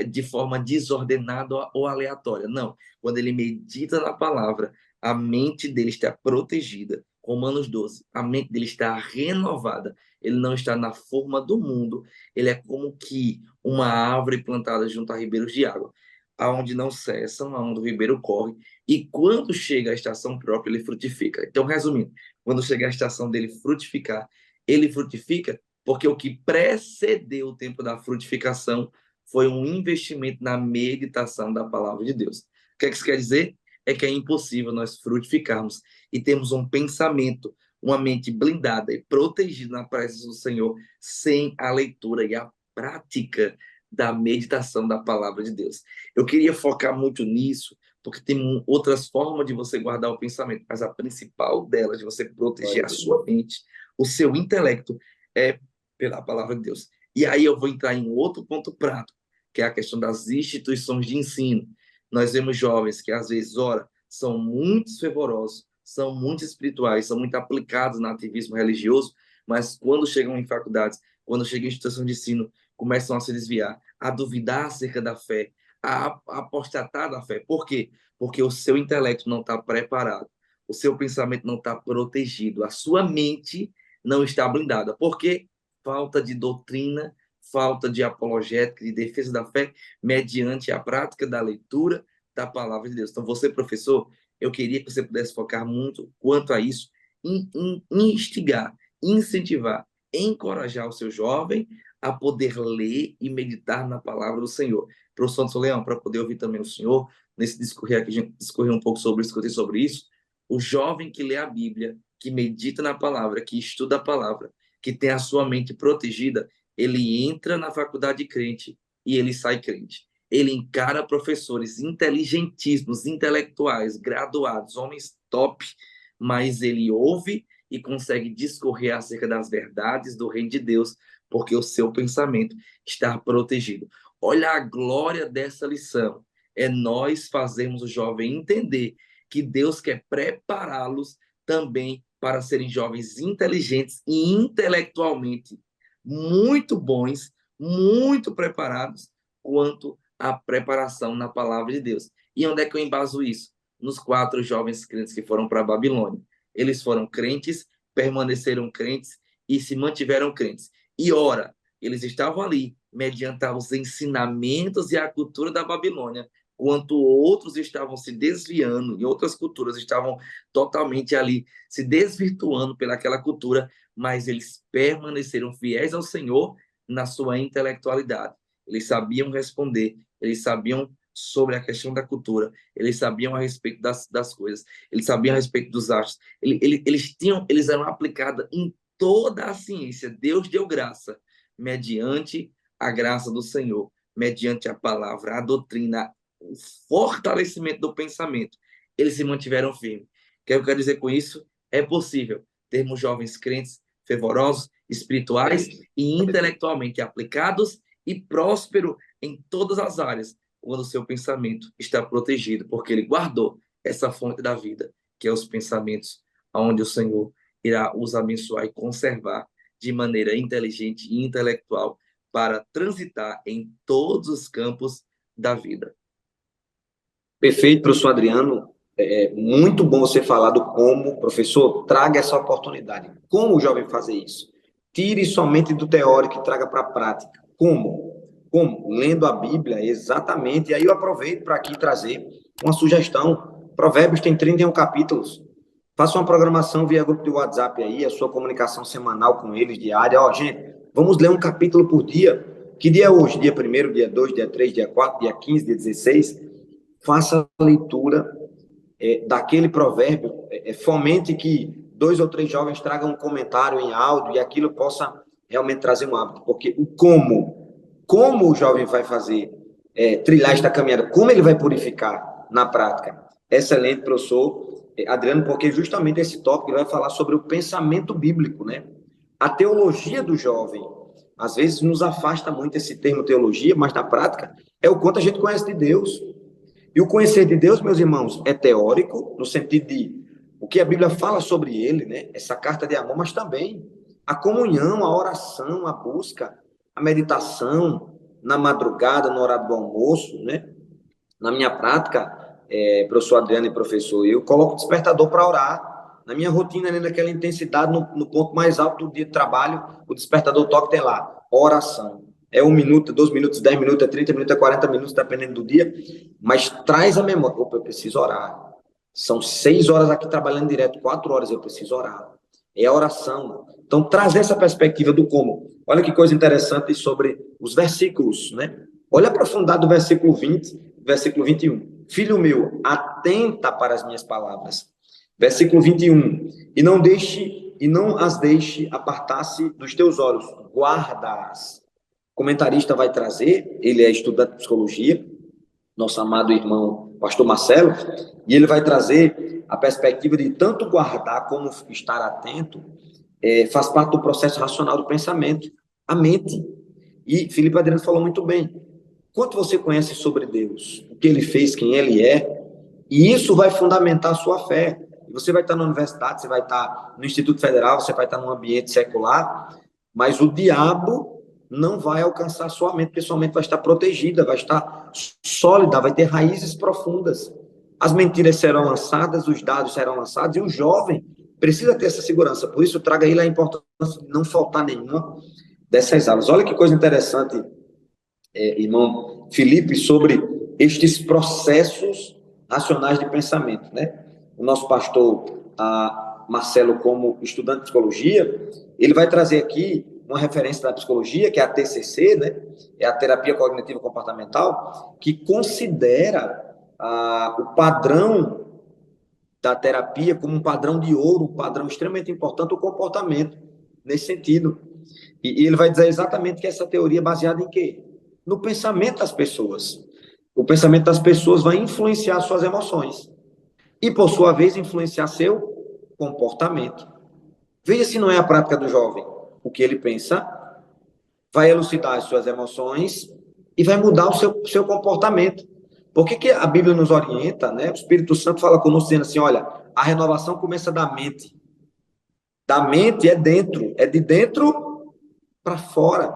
de forma desordenada ou aleatória. Não. Quando ele medita na palavra, a mente dele está protegida. Romanos 12. A mente dele está renovada. Ele não está na forma do mundo. Ele é como que uma árvore plantada junto a ribeiros de água, aonde não cessam, aonde o ribeiro corre. E quando chega a estação própria, ele frutifica. Então, resumindo, quando chega a estação dele frutificar, ele frutifica porque o que precedeu o tempo da frutificação foi um investimento na meditação da palavra de Deus. O que é que isso quer dizer? É que é impossível nós frutificarmos e termos um pensamento, uma mente blindada e protegida na presença do Senhor sem a leitura e a prática da meditação da palavra de Deus. Eu queria focar muito nisso, porque tem outras formas de você guardar o pensamento, mas a principal delas, de você proteger a sua mente, o seu intelecto, é pela palavra de Deus. E aí eu vou entrar em outro ponto prático, que é a questão das instituições de ensino. Nós vemos jovens que, às vezes, ora, são muito fervorosos, são muito espirituais, são muito aplicados no ativismo religioso, mas quando chegam em faculdades, quando chegam em instituições de ensino, começam a se desviar, a duvidar acerca da fé, a apostatar da fé. Por quê? Porque o seu intelecto não está preparado, o seu pensamento não está protegido, a sua mente não está blindada. Por quê? Falta de doutrina, falta de apologética, de defesa da fé, mediante a prática da leitura da palavra de Deus. Então, você, professor, eu queria que você pudesse focar muito quanto a isso, em instigar, incentivar, encorajar o seu jovem a poder ler e meditar na palavra do Senhor. Professor Anderson Leão, para poder ouvir também o senhor, nesse discorrer aqui, a gente discorreu um pouco sobre isso, discutir sobre isso, o jovem que lê a Bíblia, que medita na palavra, que estuda a palavra, que tem a sua mente protegida, ele entra na faculdade crente e ele sai crente. Ele encara professores inteligentíssimos, intelectuais, graduados, homens top, mas ele ouve e consegue discorrer acerca das verdades do reino de Deus, porque o seu pensamento está protegido. Olha a glória dessa lição. É nós fazermos o jovem entender que Deus quer prepará-los também para serem jovens inteligentes e intelectualmente muito bons, muito preparados quanto à preparação na palavra de Deus. E onde é que eu embaso isso? Nos 4 jovens crentes que foram para a Babilônia. Eles foram crentes, permaneceram crentes e se mantiveram crentes. E ora, eles estavam ali mediante os ensinamentos e a cultura da Babilônia, enquanto outros estavam se desviando e outras culturas estavam totalmente ali se desvirtuando pelaquela cultura, mas eles permaneceram fiéis ao Senhor na sua intelectualidade. Eles sabiam responder, eles sabiam sobre a questão da cultura, eles sabiam a respeito das coisas, eles sabiam a respeito dos astros, eles eram aplicados em toda a ciência. Deus deu graça mediante a graça do Senhor, mediante a palavra, a doutrina, o fortalecimento do pensamento. Eles se mantiveram firmes. O que eu quero dizer com isso? É possível termos jovens crentes fervorosos, espirituais e intelectualmente aplicados e prósperos em todas as áreas, quando o seu pensamento está protegido, porque ele guardou essa fonte da vida, que é os pensamentos, onde o Senhor irá os abençoar e conservar de maneira inteligente e intelectual para transitar em todos os campos da vida. Perfeito, professor Adriano. É muito bom você falar do como, professor, traga essa oportunidade. Como o jovem fazer isso? Tire somente do teórico e traga para a prática. Como? Como? Lendo a Bíblia, exatamente. E aí eu aproveito para aqui trazer uma sugestão. Provérbios tem 31 capítulos. Faça uma programação via grupo de WhatsApp aí, a sua comunicação semanal com eles, diária. Ó, gente, vamos ler um capítulo por dia. Que dia é hoje? Dia 1º, dia 2, dia 3, dia 4, dia 15, dia 16. Faça a leitura daquele provérbio. Fomente que 2 ou 3 jovens tragam um comentário em áudio e aquilo possa realmente trazer um hábito. Porque o como o jovem vai fazer trilhar esta caminhada, como ele vai purificar na prática. Excelente, professor Adriano, porque justamente esse tópico vai falar sobre o pensamento bíblico, né? A teologia do jovem. Às vezes nos afasta muito esse termo teologia, mas na prática é o quanto a gente conhece de Deus. E o conhecer de Deus, meus irmãos, é teórico, no sentido de o que a Bíblia fala sobre ele, né? Essa carta de amor, mas também a comunhão, a oração, a busca, a meditação, na madrugada, no horário do almoço, né? Na minha prática, professor Adriano e professor, eu coloco o despertador para orar. Na minha rotina, né, naquela intensidade, no ponto mais alto do dia de trabalho, o despertador toca, tem lá, oração. É 1 minuto, 2 minutos, 10 minutos, é 30 minutos, é 40 minutos, dependendo do dia, mas traz a memória. Opa, eu preciso orar. São 6 horas aqui trabalhando direto, 4 horas, eu preciso orar. É a oração. Então, trazer essa perspectiva do como. Olha que coisa interessante sobre os versículos, né? Olha aprofundado o versículo 20, versículo 21. Filho meu, atenta para as minhas palavras. Versículo 21. E não as deixe apartar-se dos teus olhos. Guarda-as. O comentarista vai trazer, ele é estudante de psicologia, nosso amado irmão pastor Marcelo, e ele vai trazer a perspectiva de tanto guardar como estar atento, faz parte do processo racional do pensamento, a mente. E Felipe Adriano falou muito bem. Quanto você conhece sobre Deus, o que ele fez, quem ele é, e isso vai fundamentar a sua fé. Você vai estar na universidade, você vai estar no Instituto Federal, você vai estar num ambiente secular, mas o diabo não vai alcançar a sua mente, porque sua mente vai estar protegida, vai estar sólida, vai ter raízes profundas. As mentiras serão lançadas, os dados serão lançados, e o jovem precisa ter essa segurança. Por isso, traga ele a importância de não faltar nenhuma dessas aulas. Olha que coisa interessante, irmão Felipe, sobre estes processos racionais de pensamento, né? O nosso pastor Marcelo, como estudante de psicologia, ele vai trazer aqui uma referência da psicologia, que é a TCC, né? É a terapia cognitiva comportamental, que considera o padrão da terapia como um padrão de ouro, um padrão extremamente importante, o comportamento, nesse sentido. E ele vai dizer exatamente que essa teoria é baseada em quê? No pensamento das pessoas. O pensamento das pessoas vai influenciar suas emoções e, por sua vez, influenciar seu comportamento. Veja se não é a prática do jovem. O que ele pensa vai elucidar as suas emoções e vai mudar o seu comportamento. Por que a Bíblia nos orienta, né? O Espírito Santo fala conosco dizendo assim, olha, a renovação começa da mente. Da mente é dentro, é de dentro para fora.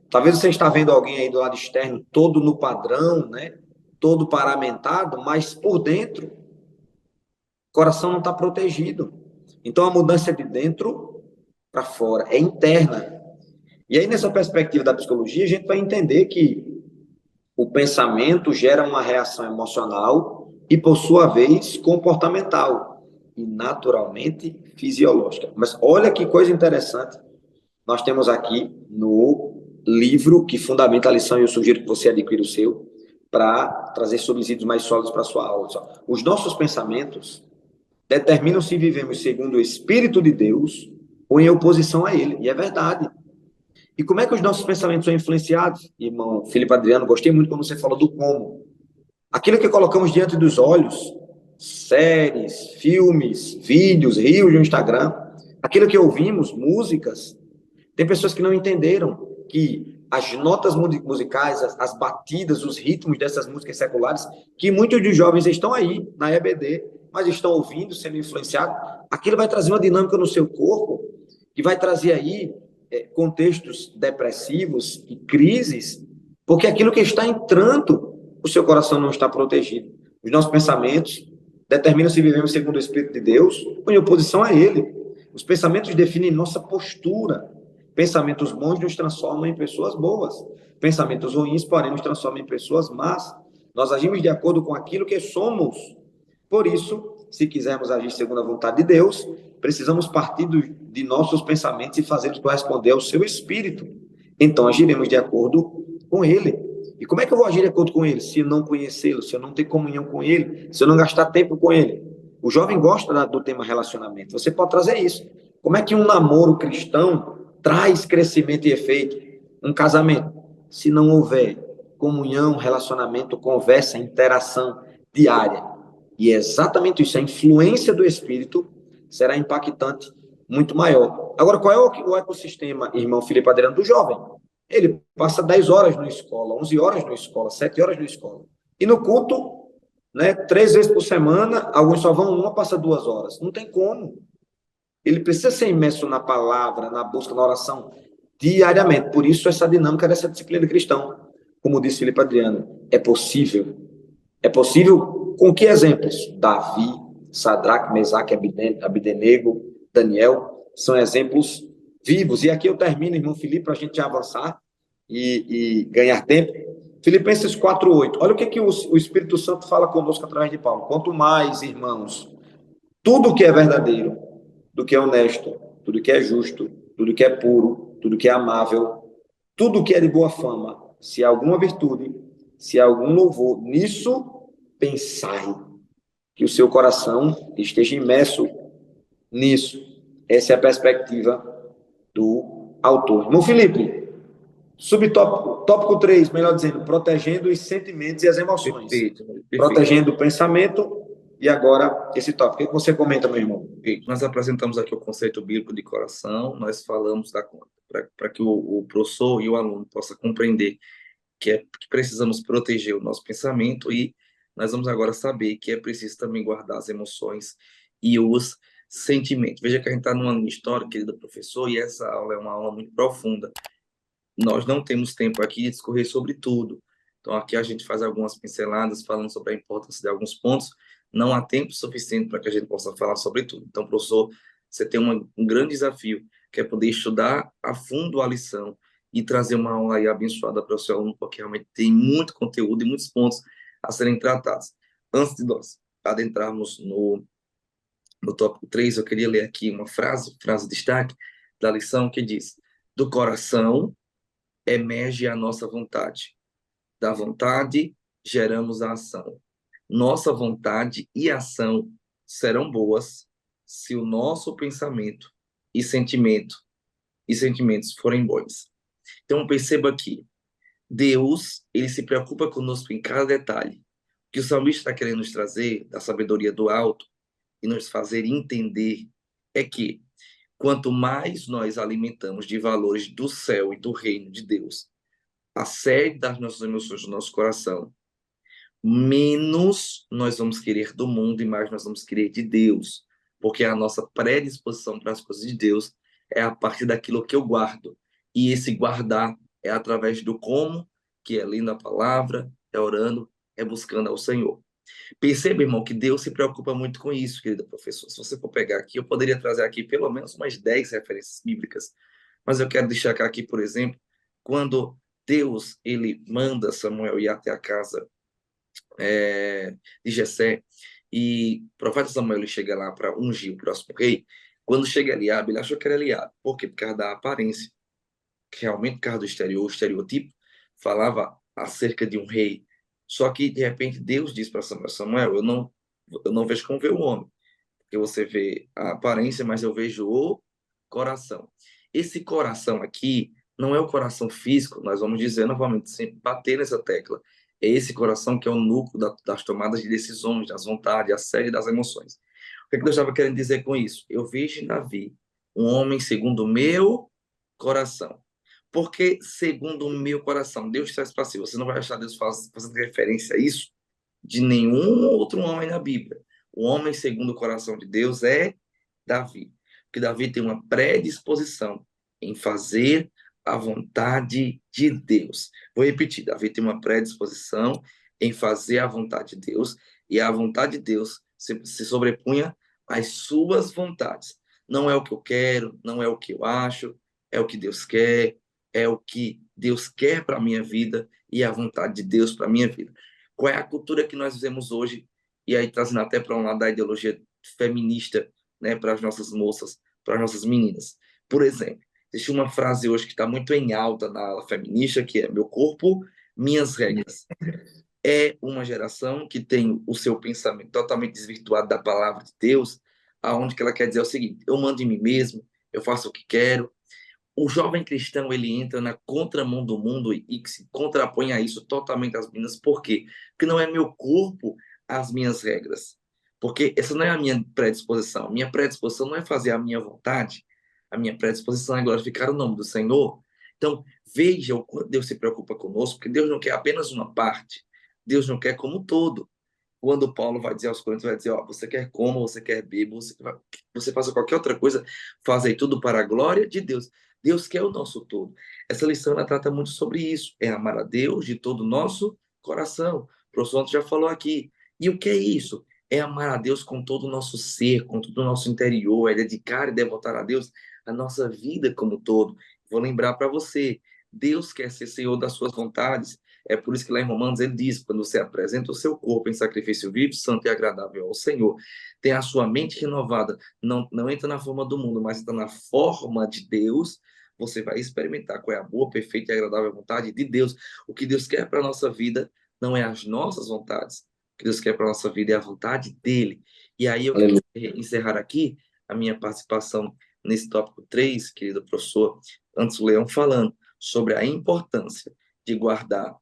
Talvez você está vendo alguém aí do lado externo, todo no padrão, né? Todo paramentado, mas por dentro, o coração não está protegido. Então, a mudança é de dentro para fora, é interna. E aí, nessa perspectiva da psicologia, a gente vai entender que o pensamento gera uma reação emocional e, por sua vez, comportamental e, naturalmente, fisiológica. Mas olha que coisa interessante. Nós temos aqui no livro que fundamenta a lição, e eu sugiro que você adquira o seu, para trazer subsídios mais sólidos para a sua aula. Os nossos pensamentos determinam se vivemos segundo o Espírito de Deus ou em oposição a ele. E é verdade. E como é que os nossos pensamentos são influenciados? Irmão Felipe Adriano, gostei muito quando você falou do como. Aquilo que colocamos diante dos olhos, séries, filmes, vídeos, reels no Instagram, aquilo que ouvimos, músicas, tem pessoas que não entenderam que as notas musicais, as batidas, os ritmos dessas músicas seculares, que muitos dos jovens estão aí na EBD, mas estão ouvindo, sendo influenciados, aquilo vai trazer uma dinâmica no seu corpo, que vai trazer aí contextos depressivos e crises, porque aquilo que está entrando, o seu coração não está protegido. Os nossos pensamentos determinam se vivemos segundo o Espírito de Deus ou em oposição a ele. Os pensamentos definem nossa postura. Pensamentos bons nos transformam em pessoas boas. Pensamentos ruins, porém, nos transformam em pessoas más. Nós agimos de acordo com aquilo que somos. Por isso, se quisermos agir segundo a vontade de Deus, precisamos partir de nossos pensamentos e fazê-los corresponder ao seu espírito. Então, agiremos de acordo com ele. E como é que eu vou agir de acordo com ele? Se eu não conhecê-lo, se eu não ter comunhão com ele, se eu não gastar tempo com ele. O jovem gosta do tema relacionamento. Você pode trazer isso. Como é que um namoro cristão traz crescimento e efeito? Um casamento, se não houver comunhão, relacionamento, conversa, interação diária. E é exatamente isso, a influência do Espírito será impactante, muito maior. Agora, qual é o ecossistema, irmão Felipe Adriano, do jovem? Ele passa 10 horas na escola, 11 horas na escola, 7 horas na escola. E no culto, né, 3 vezes por semana, alguns só vão uma, passa 2 horas. Não tem como. Ele precisa ser imerso na palavra, na busca, na oração, diariamente. Por isso, essa dinâmica dessa disciplina cristã. Como disse Felipe Adriano, é possível. É possível com que exemplos? Davi, Sadraque, Mesaque, Abdenego, Daniel, são exemplos vivos. E aqui eu termino, irmão Felipe, para a gente avançar e ganhar tempo. Filipenses 4:8. Olha o que o Espírito Santo fala conosco através de Paulo. Quanto mais, irmãos, tudo que é verdadeiro, do que é honesto, tudo que é justo, tudo que é puro, tudo que é amável, tudo que é de boa fama, se há alguma virtude, se há algum louvor, nisso pensai, que o seu coração esteja imerso nisso. Essa é a perspectiva do autor. No Felipe, subtópico, tópico 3, melhor dizendo, protegendo os sentimentos e as emoções. Perfeito, perfeito. Protegendo o pensamento. E agora, esse tópico. O que você comenta, meu irmão? Perfeito. Nós apresentamos aqui o conceito bíblico de coração, nós falamos para que o professor e o aluno possam compreender que precisamos proteger o nosso pensamento e nós vamos agora saber que é preciso também guardar as emoções e os sentimentos. Veja que a gente está numa ano de história, querido professor, e essa aula é uma aula muito profunda. Nós não temos tempo aqui de discorrer sobre tudo. Então, aqui a gente faz algumas pinceladas falando sobre a importância de alguns pontos. Não há tempo suficiente para que a gente possa falar sobre tudo. Então, professor, você tem um grande desafio, que é poder estudar a fundo a lição e trazer uma aula aí abençoada para o seu aluno, porque realmente tem muito conteúdo e muitos pontos a serem tratados. Antes de nós adentrarmos no tópico 3, eu queria ler aqui uma frase de destaque da lição que diz: do coração emerge a nossa vontade. Da vontade, geramos a ação. Nossa vontade e ação serão boas se o nosso pensamento e sentimentos forem bons. Então, perceba que Deus, ele se preocupa conosco em cada detalhe. O que o salmista está querendo nos trazer, da sabedoria do alto, e nos fazer entender, é que quanto mais nós alimentamos de valores do céu e do reino de Deus, a sede das nossas emoções do nosso coração, menos nós vamos querer do mundo e mais nós vamos querer de Deus, porque a nossa predisposição para as coisas de Deus é a partir daquilo que eu guardo, e esse guardar é através do como, que é lendo a palavra, é orando, é buscando ao Senhor. Perceba, irmão, que Deus se preocupa muito com isso, querido professor. Se você for pegar aqui, eu poderia trazer aqui pelo menos umas 10 referências bíblicas, mas eu quero destacar aqui, por exemplo, quando Deus ele manda Samuel ir até a casa de Jessé, e o profeta Samuel ele chega lá para ungir o próximo rei. Quando chega Eliabe, ele achou que era Eliabe. Por quê? Por causa da aparência, que realmente por causa do exterior, o estereotipo falava acerca de um rei. Só que, de repente, Deus diz para Samuel: Samuel, eu não vejo como vê o homem, porque você vê a aparência, mas eu vejo o coração. Esse coração aqui não é o coração físico, nós vamos dizer novamente, sempre bater nessa tecla. É esse coração que é o núcleo das tomadas de decisões, das vontades, a sede das emoções. O que Deus estava querendo dizer com isso? Eu vejo em Davi um homem segundo o meu coração. Porque segundo o meu coração, Deus traz para si. Você não vai achar Deus fazendo referência a isso de nenhum outro homem na Bíblia. O homem segundo o coração de Deus é Davi. Porque Davi tem uma predisposição em fazer a vontade de Deus. Vou repetir, Davi tem uma predisposição em fazer a vontade de Deus, e a vontade de Deus se sobrepunha às suas vontades. Não é o que eu quero, não é o que eu acho, é o que Deus quer, é o que Deus quer para a minha vida e a vontade de Deus para a minha vida. Qual é a cultura que nós vivemos hoje? E aí, trazendo até para um lado da ideologia feminista, né, para as nossas moças, para as nossas meninas. Por exemplo, existe uma frase hoje que está muito em alta na ala feminista, que é: meu corpo, minhas regras. É uma geração que tem o seu pensamento totalmente desvirtuado da palavra de Deus, aonde que ela quer dizer o seguinte: eu mando em mim mesmo, eu faço o que quero. O jovem cristão, ele entra na contramão do mundo e se contrapõe a isso totalmente às meninas. Por quê? Porque não é meu corpo as minhas regras. Porque essa não é a minha predisposição. Minha predisposição não é fazer a minha vontade. A minha predisposição é glorificar o nome do Senhor. Então, veja o quanto Deus se preocupa conosco, porque Deus não quer apenas uma parte. Deus não quer como um todo. Quando Paulo vai dizer aos Coríntios, vai dizer: ó, você quer coma, você quer beba, você faça qualquer outra coisa, faz aí tudo para a glória de Deus. Deus quer o nosso todo. Essa lição ela trata muito sobre isso. É amar a Deus de todo o nosso coração. O professor Antônio já falou aqui. E o que é isso? É amar a Deus com todo o nosso ser, com todo o nosso interior, é dedicar e devotar a Deus a nossa vida como um todo. Vou lembrar para você, Deus quer ser Senhor das suas vontades. É por isso que lá em Romanos ele diz: quando você apresenta o seu corpo em sacrifício vivo, santo e agradável ao Senhor, tem a sua mente renovada, não entra na forma do mundo, mas entra na forma de Deus, você vai experimentar qual é a boa, perfeita e agradável vontade de Deus. O que Deus quer para a nossa vida não é as nossas vontades. O que Deus quer para a nossa vida é a vontade dele. E aí eu quero encerrar aqui a minha participação nesse tópico 3, querido professor, antes o Leão, falando sobre a importância de guardar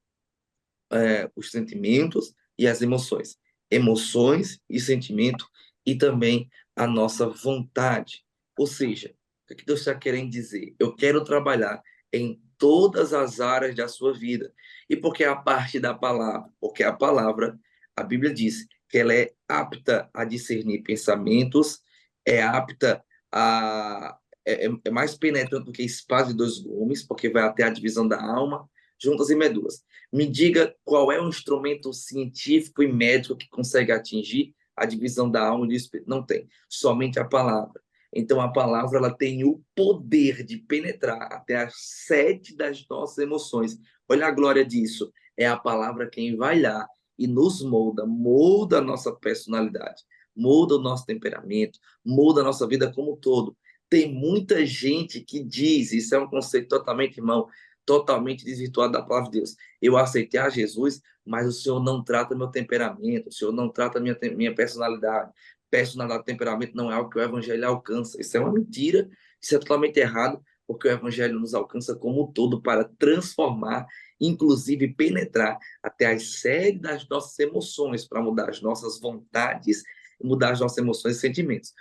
os sentimentos e as emoções. Emoções e sentimento, e também a nossa vontade. Ou seja, o que Deus está querendo dizer? Eu quero trabalhar em todas as áreas da sua vida. E porque a parte da palavra? Porque a palavra, a Bíblia diz que ela é apta a discernir pensamentos, é apta a. É mais penetrante do que espada de dois gumes, porque vai até a divisão da alma, juntas e medulas. Me diga qual é o instrumento científico e médico que consegue atingir a divisão da alma e do espírito. Não tem. Somente a palavra. Então, a palavra ela tem o poder de penetrar até as sete das nossas emoções. Olha a glória disso. É a palavra quem vai lá e nos molda, molda a nossa personalidade, molda o nosso temperamento, molda a nossa vida como um todo. Tem muita gente que diz, isso é um conceito totalmente, irmão, totalmente desvirtuado da palavra de Deus: eu aceitei a Jesus, mas o Senhor não trata meu temperamento, o Senhor não trata minha personalidade. Personalidade e temperamento não é algo que o Evangelho alcança. Isso é uma mentira, isso é totalmente errado, porque o Evangelho nos alcança como um todo para transformar, inclusive penetrar até as sedes das nossas emoções, para mudar as nossas vontades, mudar as nossas emoções e sentimentos.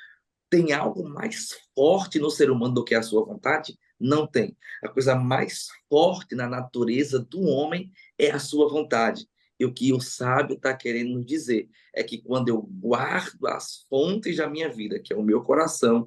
Tem algo mais forte no ser humano do que a sua vontade? Não tem. A coisa mais forte na natureza do homem é a sua vontade. E o que o sábio está querendo nos dizer é que quando eu guardo as fontes da minha vida, que é o meu coração,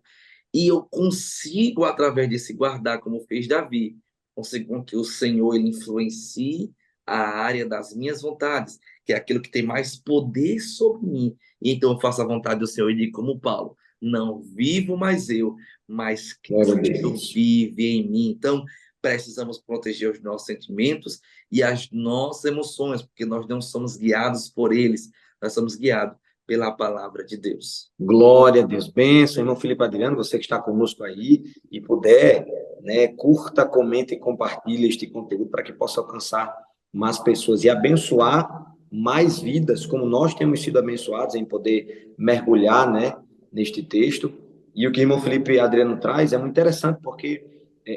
e eu consigo, através desse guardar, como fez Davi, consigo que o Senhor ele influencie a área das minhas vontades, que é aquilo que tem mais poder sobre mim. E então eu faço a vontade do Senhor e digo como Paulo: não vivo mais eu, mas Cristo vive em mim. Então, precisamos proteger os nossos sentimentos e as nossas emoções, porque nós não somos guiados por eles, nós somos guiados pela palavra de Deus. Glória a Deus. Bênção, irmão Felipe Adriano, você que está conosco aí e puder, né, curta, comente e compartilhe este conteúdo para que possa alcançar mais pessoas e abençoar mais vidas, como nós temos sido abençoados em poder mergulhar, né, neste texto. E o que o irmão Felipe Adriano traz é muito interessante, porque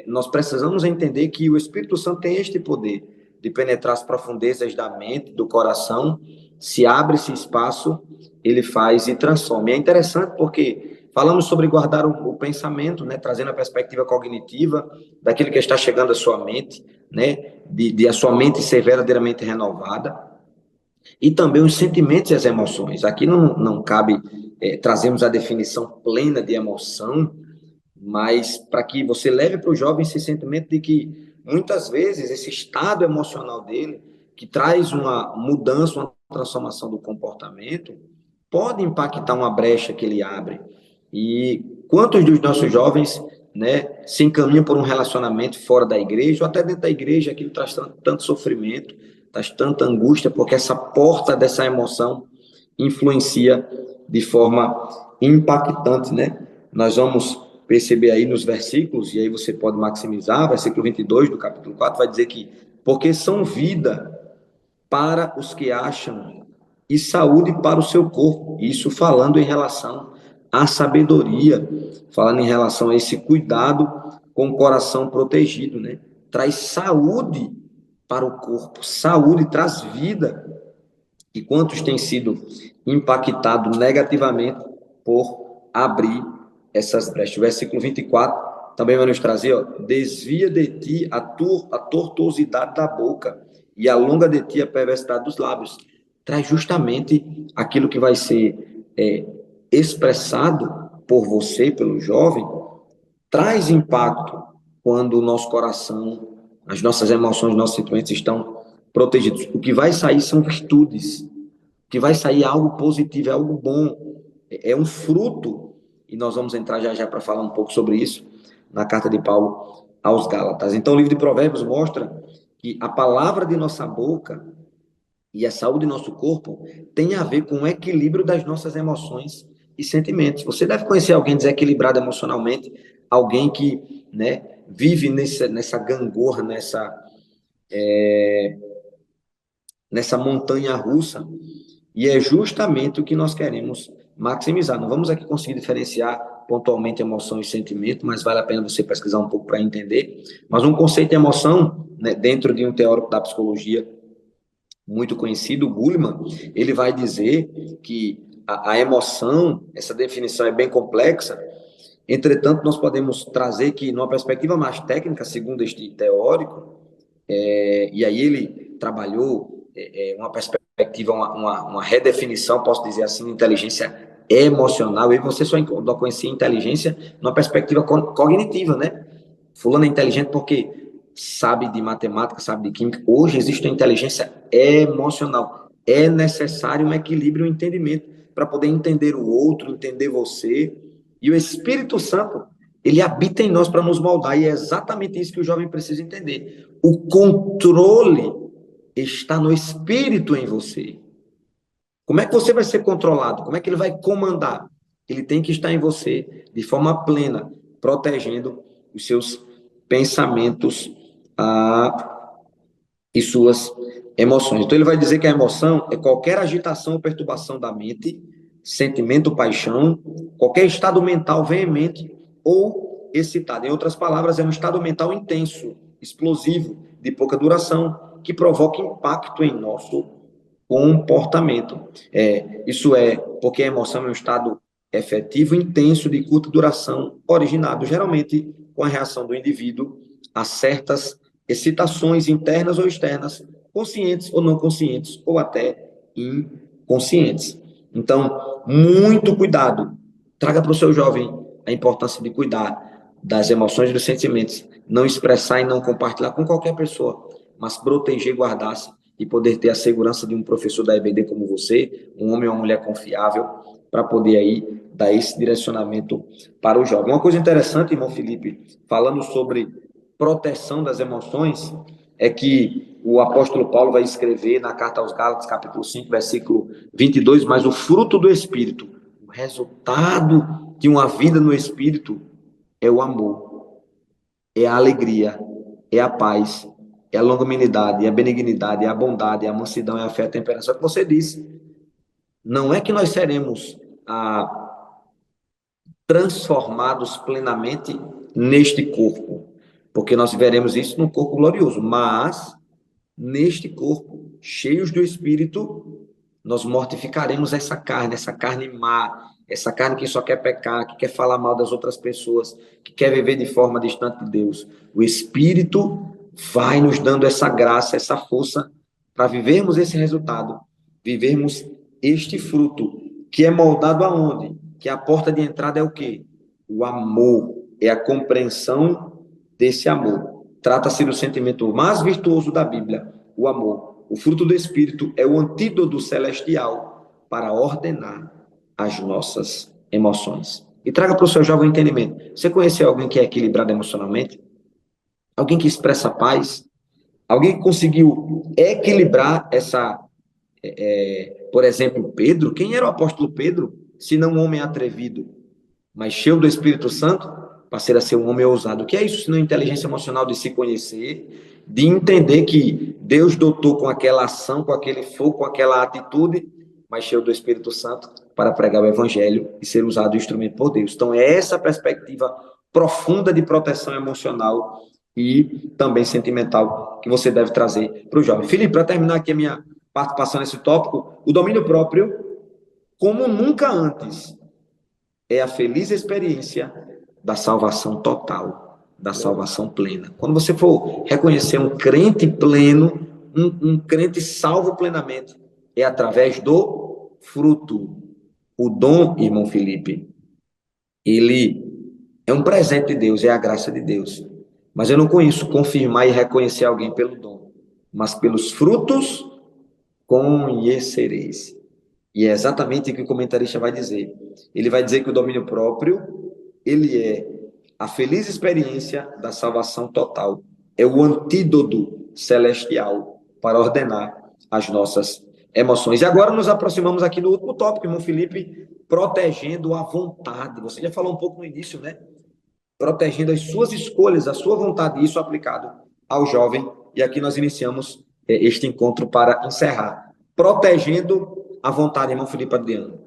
nós precisamos entender que o Espírito Santo tem este poder de penetrar as profundezas da mente, do coração, se abre esse espaço, ele faz e transforma. E é interessante porque falamos sobre guardar o pensamento, né, trazendo a perspectiva cognitiva daquilo que está chegando à sua mente, né, de a sua mente ser verdadeiramente renovada, e também os sentimentos e as emoções. Aqui não cabe trazermos a definição plena de emoção, mas para que você leve para o jovem esse sentimento de que muitas vezes esse estado emocional dele, que traz uma mudança, uma transformação do comportamento, pode impactar uma brecha que ele abre. E quantos dos nossos jovens né, se encaminham por um relacionamento fora da igreja, ou até dentro da igreja, aquilo traz tanto sofrimento, traz tanta angústia, porque essa porta dessa emoção influencia de forma impactante, né? Nós vamos perceber aí nos versículos, e aí você pode maximizar, versículo 22 do capítulo 4 vai dizer que, porque são vida para os que acham e saúde para o seu corpo. Isso falando em relação à sabedoria, falando em relação a esse cuidado com o coração protegido, né? Traz saúde para o corpo, saúde traz vida. E quantos têm sido impactados negativamente por abrir essas brechas? O versículo 24 também vai nos trazer, ó, desvia de ti a tortuosidade da boca e alonga de ti a perversidade dos lábios. Traz justamente aquilo que vai ser expressado por você, pelo jovem, traz impacto quando o nosso coração, as nossas emoções, nossos sentimentos estão protegidos. O que vai sair são virtudes, o que vai sair é algo positivo, é algo bom, é um fruto, e nós vamos entrar já já para falar um pouco sobre isso, na carta de Paulo aos Gálatas. Então, o livro de Provérbios mostra que a palavra de nossa boca e a saúde do nosso corpo tem a ver com o equilíbrio das nossas emoções e sentimentos. Você deve conhecer alguém desequilibrado emocionalmente, alguém que, né, vive nessa gangorra, nessa montanha russa, e é justamente o que nós queremos maximizar. Não vamos aqui conseguir diferenciar pontualmente emoção e sentimento, mas vale a pena você pesquisar um pouco para entender. Mas um conceito de emoção, né, dentro de um teórico da psicologia muito conhecido, o Goleman, ele vai dizer que a emoção, essa definição é bem complexa, entretanto, nós podemos trazer que, numa perspectiva mais técnica, segundo este teórico, e aí ele trabalhou uma perspectiva, uma redefinição, posso dizer assim, de inteligência emocional, e você só conhecia inteligência numa perspectiva cognitiva, né? Fulano é inteligente porque sabe de matemática, sabe de química. Hoje existe a inteligência emocional. É necessário um equilíbrio e um entendimento para poder entender o outro, entender você. E o Espírito Santo, ele habita em nós para nos moldar. E é exatamente isso que o jovem precisa entender. O controle está no Espírito em você. Como é que você vai ser controlado? Como é que ele vai comandar? Ele tem que estar em você de forma plena, protegendo os seus pensamentos e suas emoções. Então, ele vai dizer que a emoção é qualquer agitação ou perturbação da mente, sentimento, paixão, qualquer estado mental veemente ou excitado. Em outras palavras, é um estado mental intenso, explosivo, de pouca duração, que provoca impacto em nosso comportamento. Isso é porque a emoção é um estado efetivo, intenso, de curta duração, originado geralmente com a reação do indivíduo a certas excitações internas ou externas, conscientes ou não conscientes, ou até inconscientes. Então, muito cuidado. Traga para o seu jovem a importância de cuidar das emoções e dos sentimentos, não expressar e não compartilhar com qualquer pessoa, mas proteger e guardar-se e poder ter a segurança de um professor da EBD como você, um homem ou uma mulher confiável, para poder aí dar esse direcionamento para o jovem. Uma coisa interessante, irmão Felipe, falando sobre proteção das emoções, é que o apóstolo Paulo vai escrever na carta aos Gálatas, capítulo 5, versículo 22, mas o fruto do Espírito, o resultado de uma vida no Espírito é o amor, é a alegria, é a paz, é a longanimidade, é a benignidade, é a bondade, é a mansidão, é a fé, a temperança. Só que você disse, não é que nós seremos transformados plenamente neste corpo, porque nós veremos isso no corpo glorioso, mas neste corpo, cheios do Espírito, nós mortificaremos essa carne má, essa carne que só quer pecar, que quer falar mal das outras pessoas, que quer viver de forma distante de Deus. O Espírito vai nos dando essa graça, essa força para vivermos esse resultado, vivermos este fruto, que é moldado aonde? Que a porta de entrada é o quê? O amor, é a compreensão desse amor. Trata-se do sentimento mais virtuoso da Bíblia, o amor. O fruto do Espírito é o antídoto celestial para ordenar as nossas emoções. E traga para o seu jovem entendimento. Você conheceu alguém que é equilibrado emocionalmente? Alguém que expressa paz? Alguém que conseguiu equilibrar essa, por exemplo, Pedro? Quem era o apóstolo Pedro? Se não um homem atrevido, mas cheio do Espírito Santo, passei a ser um homem ousado. O que é isso, se não inteligência emocional de se conhecer, de entender que Deus dotou com aquela ação, com aquele fogo, com aquela atitude, mas cheio do Espírito Santo, para pregar o Evangelho e ser usado instrumento por Deus. Então, é essa perspectiva profunda de proteção emocional e também sentimental que você deve trazer para o jovem. Felipe, para terminar aqui a minha participação nesse tópico, o domínio próprio, como nunca antes, é a feliz experiência da salvação total, da salvação plena. Quando você for reconhecer um crente pleno, um crente salvo plenamente, é através do fruto. O dom, irmão Felipe, ele é um presente de Deus, é a graça de Deus. Mas eu não conheço confirmar e reconhecer alguém pelo dom, mas pelos frutos conhecereis. E é exatamente o que o comentarista vai dizer. Ele vai dizer que o domínio próprio, ele é a feliz experiência da salvação total. É o antídoto celestial para ordenar as nossas emoções. E agora nos aproximamos aqui do último tópico, irmão Felipe, protegendo a vontade. Você já falou um pouco no início, né? Protegendo as suas escolhas, a sua vontade, isso aplicado ao jovem. E aqui nós iniciamos este encontro para encerrar. Protegendo a vontade, irmão Felipe Adriano.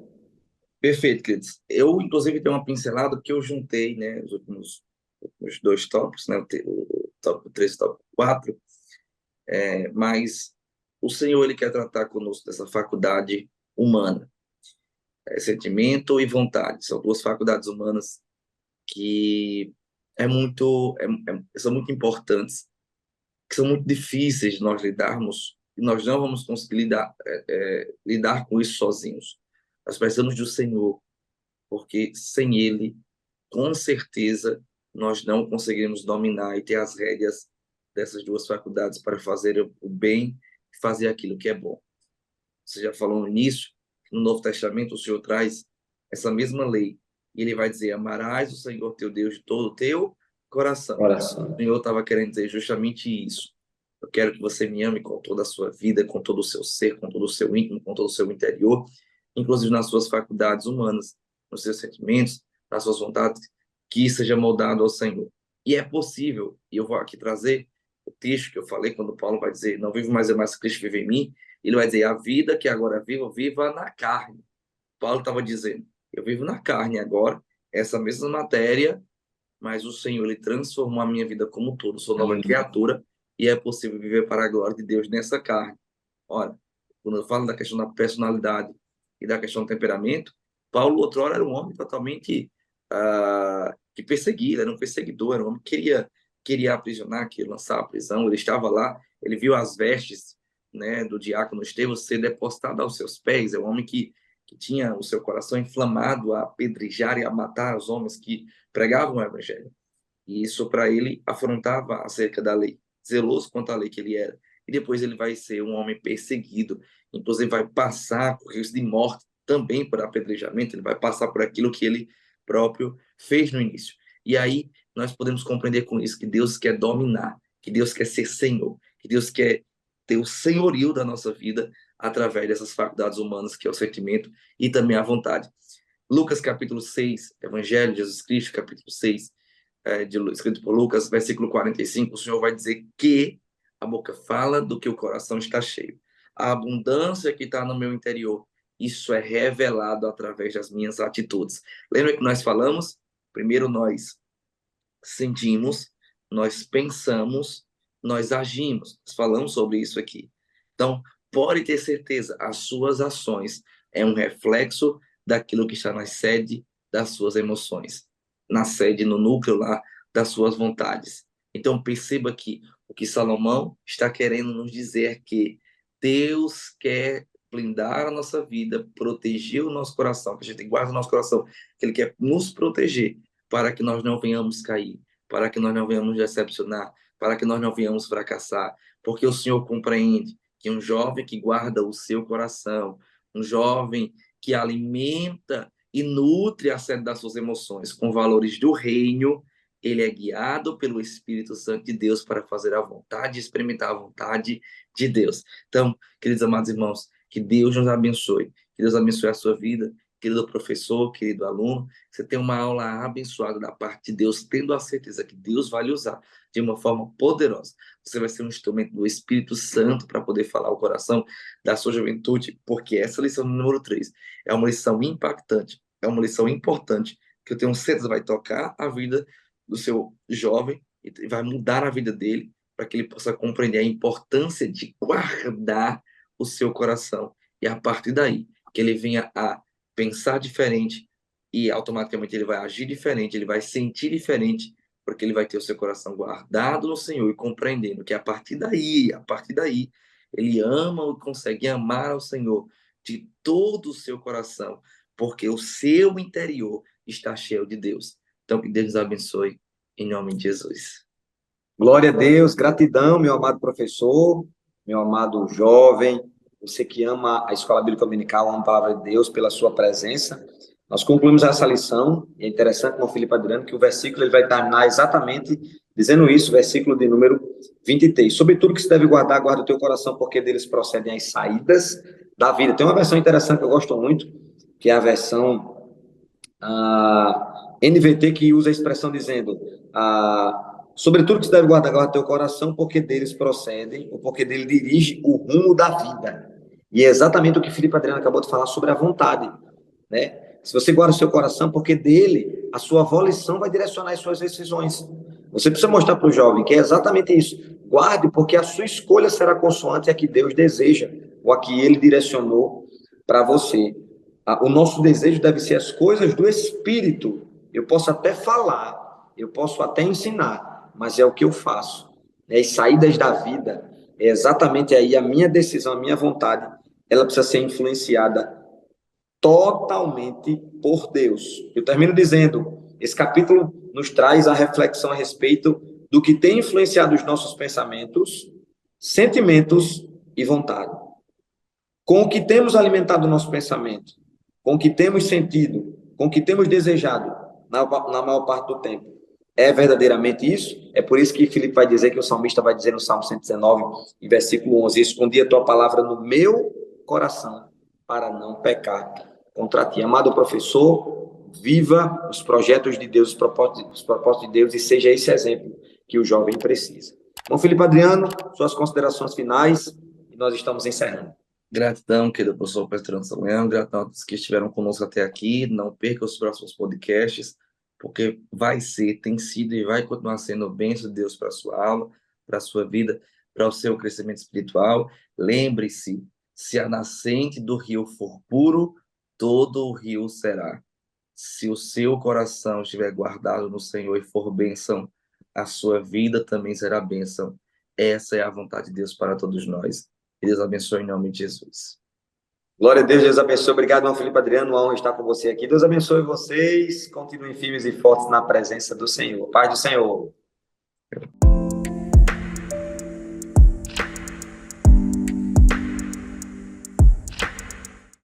Perfeito, queridos. Eu, inclusive, dei uma pincelada porque eu juntei, né, os dois tópicos, né, o tópico 3 e o tópico 4, mas o Senhor, ele quer tratar conosco dessa faculdade humana, sentimento e vontade. São duas faculdades humanas que são muito importantes, que são muito difíceis de nós lidarmos, e nós não vamos conseguir lidar com isso sozinhos. Nós precisamos do Senhor, porque sem Ele, com certeza, nós não conseguiremos dominar e ter as rédeas dessas duas faculdades para fazer o bem e fazer aquilo que é bom. Você já falou no início, que no Novo Testamento o Senhor traz essa mesma lei, e ele vai dizer: amarás o Senhor teu Deus de todo o teu coração. O Senhor estava querendo dizer justamente isso. Eu quero que você me ame com toda a sua vida, com todo o seu ser, com todo o seu íntimo, com todo o seu interior, inclusive nas suas faculdades humanas, nos seus sentimentos, nas suas vontades, que seja moldado ao Senhor. E é possível, e eu vou aqui trazer o texto que eu falei, quando Paulo vai dizer: não vivo mais eu, mas Cristo vive em mim. Ele vai dizer: a vida que agora vivo, viva na carne. Paulo estava dizendo: eu vivo na carne agora, essa mesma matéria, mas o Senhor, ele transformou a minha vida como um todo, sou nova criatura, e é possível viver para a glória de Deus nessa carne. Olha, quando eu falo da questão da personalidade e da questão do temperamento, Paulo, outrora, era um homem totalmente que perseguia, era um perseguidor, era um homem que queria aprisionar, queria lançar a prisão. Ele estava lá, ele viu as vestes, né, do diácono Estevão ser depositada aos seus pés. É um homem que tinha o seu coração inflamado a apedrejar e a matar os homens que pregavam o evangelho. E isso para ele afrontava acerca da lei, zeloso quanto à lei que ele era. E depois ele vai ser um homem perseguido, inclusive vai passar por risco de morte também por apedrejamento, ele vai passar por aquilo que ele próprio fez no início. E aí nós podemos compreender com isso que Deus quer dominar, que Deus quer ser Senhor, que Deus quer ter o senhorio da nossa vida através dessas faculdades humanas, que é o sentimento e também a vontade. Lucas capítulo 6, Evangelho de Jesus Cristo, capítulo 6, escrito por Lucas, versículo 45, o Senhor vai dizer que a boca fala do que o coração está cheio. A abundância que está no meu interior, isso é revelado através das minhas atitudes. Lembra que nós falamos? Primeiro nós sentimos, nós pensamos, nós agimos. Nós falamos sobre isso aqui. Então, pode ter certeza, as suas ações é um reflexo daquilo que está na sede das suas emoções, na sede, no núcleo lá das suas vontades. Então, perceba que o que Salomão está querendo nos dizer é que Deus quer blindar a nossa vida, proteger o nosso coração, que a gente guarda o nosso coração, que Ele quer nos proteger para que nós não venhamos cair, para que nós não venhamos decepcionar, para que nós não venhamos fracassar, porque o Senhor compreende que um jovem que guarda o seu coração, um jovem que alimenta e nutre a sede das suas emoções com valores do reino, ele é guiado pelo Espírito Santo de Deus para fazer a vontade, experimentar a vontade de Deus. Então, queridos amados irmãos, que Deus nos abençoe, que Deus abençoe a sua vida, querido professor, querido aluno, você tem uma aula abençoada da parte de Deus, tendo a certeza que Deus vai lhe usar de uma forma poderosa. Você vai ser um instrumento do Espírito Santo para poder falar o coração da sua juventude, porque essa lição número 3 é uma lição impactante, é uma lição importante, que eu tenho certeza vai tocar a vida do seu jovem e vai mudar a vida dele para que ele possa compreender a importância de guardar o seu coração. E a partir daí, que ele venha a pensar diferente e automaticamente ele vai agir diferente, ele vai sentir diferente, porque ele vai ter o seu coração guardado no Senhor e compreendendo que a partir daí, ele ama e consegue amar ao Senhor de todo o seu coração, porque o seu interior está cheio de Deus. Então, que Deus abençoe, em nome de Jesus. Glória a Deus, gratidão, meu amado professor, meu amado jovem, você que ama a Escola Bíblica Dominical, ama a Palavra de Deus, pela sua presença. Nós concluímos essa lição, e é interessante, com o Felipe Adriano, que o versículo ele vai terminar exatamente dizendo isso, versículo de número 23. Sobre tudo que se deve guardar, guarda o teu coração, porque deles procedem as saídas da vida. Tem uma versão interessante que eu gosto muito, que é a versão NVT, que usa a expressão dizendo, sobre tudo que se deve guardar, guarda o teu coração, porque deles procedem, ou porque dele dirige o rumo da vida. E é exatamente o que Felipe Adriano acabou de falar sobre a vontade, né? Se você guarda o seu coração, porque dele, a sua volição vai direcionar as suas decisões. Você precisa mostrar para o jovem que é exatamente isso. Guarde, porque a sua escolha será consoante a que Deus deseja, ou a que ele direcionou para você. O nosso desejo deve ser as coisas do Espírito. Eu posso até falar, eu posso até ensinar, mas é o que eu faço. As saídas da vida, é exatamente aí a minha decisão, a minha vontade, ela precisa ser influenciada totalmente por Deus. Eu termino dizendo, esse capítulo nos traz a reflexão a respeito do que tem influenciado os nossos pensamentos, sentimentos e vontade. Com o que temos alimentado o nosso pensamento, com o que temos sentido, com o que temos desejado na maior parte do tempo. É verdadeiramente isso? É por isso que Filipe vai dizer, que o salmista vai dizer no Salmo 119, em versículo 11, escondi a tua palavra no meu coração, para não pecar contra ti. Amado professor, viva os projetos de Deus, os propósitos de Deus, e seja esse exemplo que o jovem precisa. Bom, Filipe Adriano, suas considerações finais, e nós estamos encerrando. Gratidão, querido professor Petrano Leão, gratidão a todos que estiveram conosco até aqui. Não perca os próximos podcasts, porque vai ser, tem sido e vai continuar sendo bênção de Deus para a sua alma, para a sua vida, para o seu crescimento espiritual. Lembre-se, se a nascente do rio for puro, todo o rio será. Se o seu coração estiver guardado no Senhor e for bênção, a sua vida também será bênção. Essa é a vontade de Deus para todos nós. Que Deus abençoe em nome de Jesus. Glória a Deus, Deus abençoe. Obrigado, irmão Felipe Adriano. Uma honra estar com você aqui. Deus abençoe vocês. Continuem firmes e fortes na presença do Senhor. Paz do Senhor.